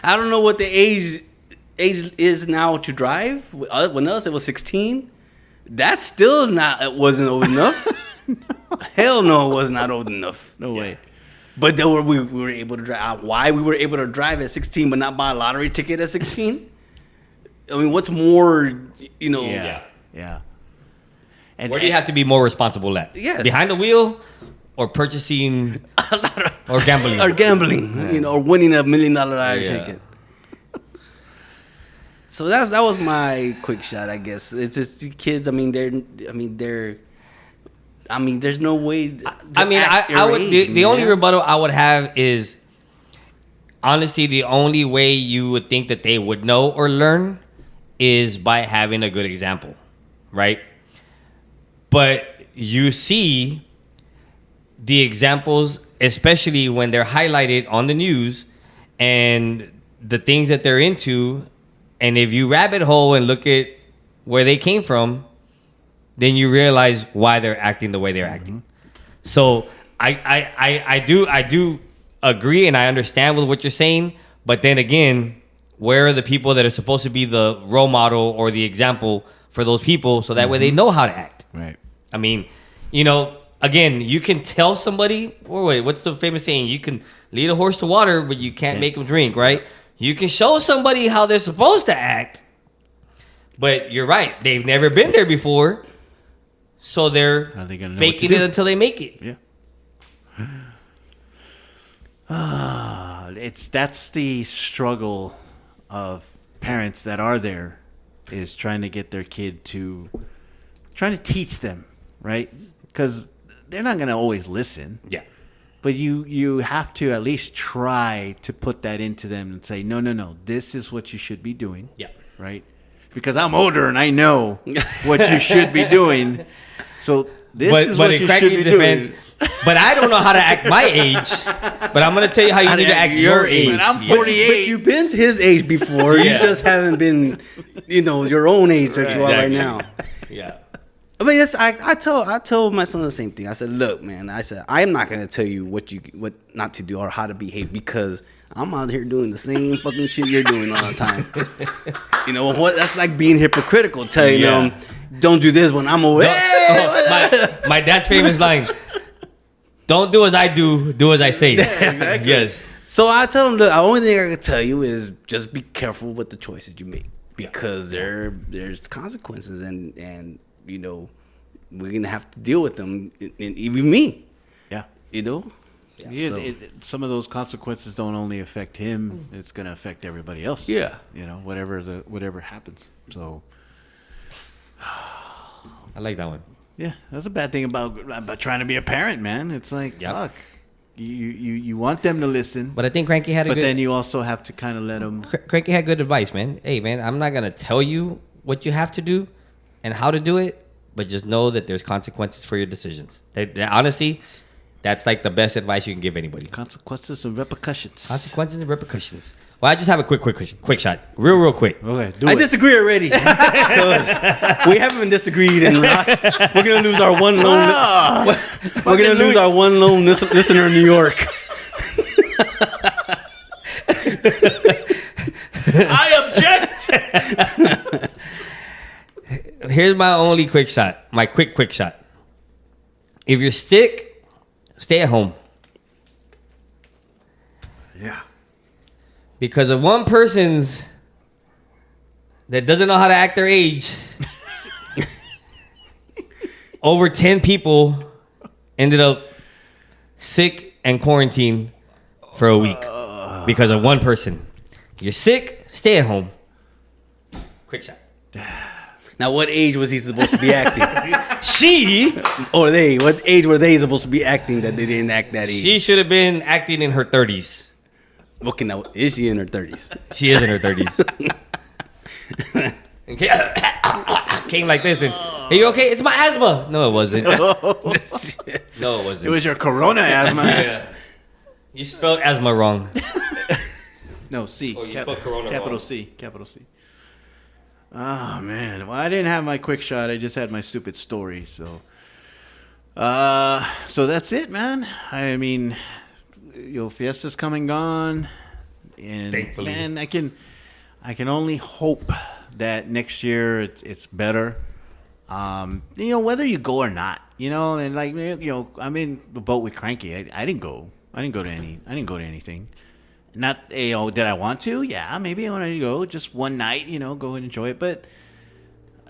I don't know what the age is now to drive. When us, it was 16. That's still not. It wasn't old enough. Hell no, it was not old enough. No way. But then we were able to drive. Why we were able to drive at 16, but not buy a lottery ticket at 16? I mean, what's more? Yeah. And Where do you have to be more responsible at? Yes. Behind the wheel or purchasing or gambling? Or gambling, or winning $1 million lottery ticket. So that was my quick shot, I guess. It's just kids. There's no way. I would. The only rebuttal I would have is, honestly, the only way you would think that they would know or learn is by having a good example, right? But you see the examples, especially when they're highlighted on the news and the things that they're into. And if you rabbit hole and look at where they came from, then you realize why they're acting the way they're acting. So I do agree and I understand with what you're saying. But then again, where are the people that are supposed to be the role model or the example for those people so that way they know how to act? Right. I mean, again, you can tell somebody, what's the famous saying? You can lead a horse to water, but you can't make them drink, right? You can show somebody how they're supposed to act, but you're right. They've never been there before, so they're faking it until they make it. Yeah. That's the struggle of parents that are there is trying to get their kid trying to teach them, right? Because they're not going to always listen. Yeah. But you have to at least try to put that into them and say, no, this is what you should be doing. Yeah. Right? Because I'm older and I know what you should be doing. So this is what you should be doing. But I don't know how to act my age. But I'm going to tell you how you need to act your age. But I'm 48. But you've been to his age before. Yeah. You just haven't been, your own age that you are right now. Yeah. I mean, I told my son the same thing. I said, look, man. I said, I'm not gonna tell you what not to do or how to behave because I'm out here doing the same fucking shit you're doing all the time. You know what? That's like being hypocritical. Telling them, don't do this when I'm away. My dad's famous line: "Don't do as I do, do as I say." Yeah, exactly. Yes. So I tell him, look, the only thing I can tell you is just be careful with the choices you make because there's consequences and we're gonna have to deal with them, and even me. Yeah, Yeah, So, some of those consequences don't only affect him; it's gonna affect everybody else. Yeah. Whatever happens. So, I like that one. yeah, that's a bad thing about trying to be a parent, man. It's like, fuck, you want them to listen, But I think Kranky had but then you also have to kind of let them. Kranky had good advice, man. Hey, man, I'm not gonna tell you what you have to do and how to do it, but just know that there's consequences for your decisions. Honestly, that's like the best advice you can give anybody. Consequences and repercussions. Consequences and repercussions. Well, I just have a quick shot, real quick. Okay, I disagree already. We haven't disagreed, and we're gonna lose our one lone. We're gonna lose our one lone listener in New York. I object. Here's my only quick shot. My quick shot. If you're sick, stay at home. Yeah. Because of one person's that doesn't know how to act their age, over 10 people ended up sick and quarantined for a week because of one person. You're sick, stay at home. Quick shot. Now, what age was he supposed to be acting? She Or they? What age were they supposed to be acting that they didn't act that age? should have been acting in her 30s. Okay, now is she in her 30s? She is in her 30s. Came like this and, are you okay? It's my asthma. No, it wasn't. No, it wasn't. It was your corona asthma. Yeah. You spelled asthma wrong. No, C. Oh, you spelled corona capital wrong. C. Capital C. Oh, man. Well, I didn't have my quick shot. I just had my stupid story. So that's it, man. I mean, Fiesta's come and gone. And, Thankfully. man, I can only hope that next year it's better. Whether you go or not, and like, I'm in the boat with Kranky. I didn't go. I didn't go to anything. Not, did I want to? Yeah, maybe I wanted to go just one night, go and enjoy it. But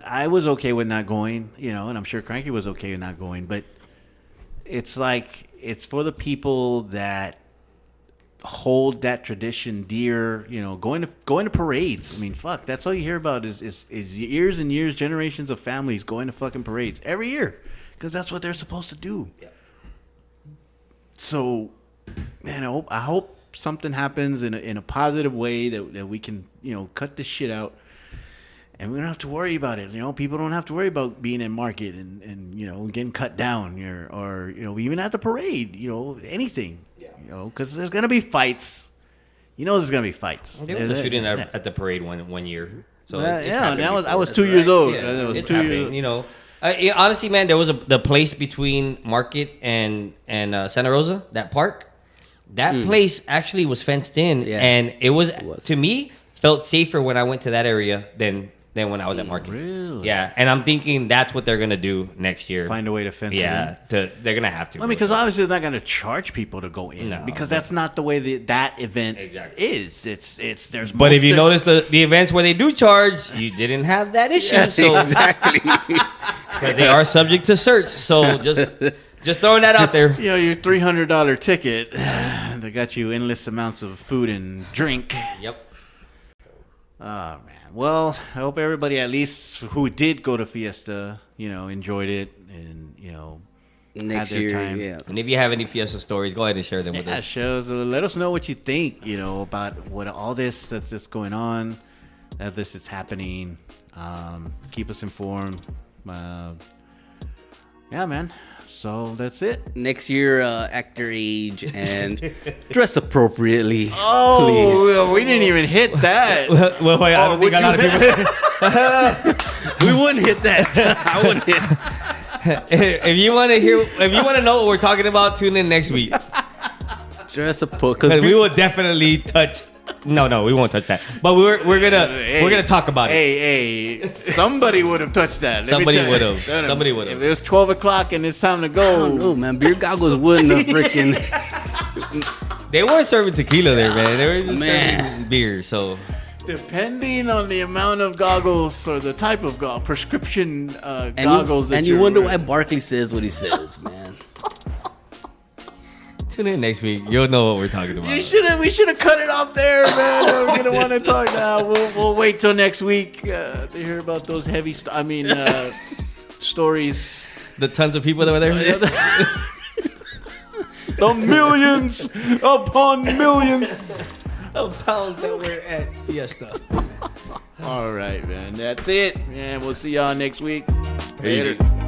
I was okay with not going, and I'm sure Kranky was okay with not going. But it's like, it's for the people that hold that tradition dear, going to parades. I mean, fuck, that's all you hear about is years and years, generations of families going to fucking parades every year because that's what they're supposed to do. Yeah. So, man, I hope something happens in a positive way that we can, cut this shit out. And we don't have to worry about it. People don't have to worry about being in market and getting cut down or even at the parade, anything. Yeah. Because there's going to be fights. There's going to be fights. There was a shooting at the parade one year. So I was 2 years old. Yeah, I was it's 2 happening, years old. Honestly, man, there was the place between Market and Santa Rosa, that park. That place actually was fenced in, and it was to me felt safer when I went to that area than when I was at Market. Really? Yeah, and I'm thinking that's what they're gonna do next year. Find a way to fence it in. They're gonna have to. I mean, because obviously they're not gonna charge people to go in because that's not the way that event is. It's there's. But if you notice the events where they do charge, you didn't have that issue. So exactly. Because they are subject to search. So just throwing that out there. Your $300 ticket, they got you endless amounts of food and drink. Yep. Oh man. Well, I hope everybody, at least who did go to Fiesta, enjoyed it, and Next had their year, time. yeah. And if you have any Fiesta stories, go ahead and share them with Yeah, us. shows. Let us know what you think. About what all this that's just going on, that this is happening. Keep us informed. Yeah, man. So that's it. Next year, act your age and dress appropriately. Oh, please. we didn't even hit that. Well, wait, I don't think a lot of people. We wouldn't hit that. I wouldn't hit. If you want to know what we're talking about, tune in next week. Dress appropriately. Because we will definitely touch. No, we won't touch that. But we're gonna talk about it. Hey, somebody would have touched that. Somebody would have. Somebody would have. If it was 12 o'clock and it's time to I go. don't know, man. Beer goggles wouldn't have freaking. They weren't serving tequila there, man. They were just Man. serving beer. So Depending on the amount of goggles or the type of prescription goggles that and you wonder why Barkley says what he says, man. tune in next week. You'll know what we're talking about. We should have cut it off there, man. We're gonna want to talk now. We'll wait till next week to hear about those heavy. Stories. The tons of people that were there. The millions upon millions of pounds that were at Fiesta. All right, man. That's it. And we'll see y'all next week. Peace. Later.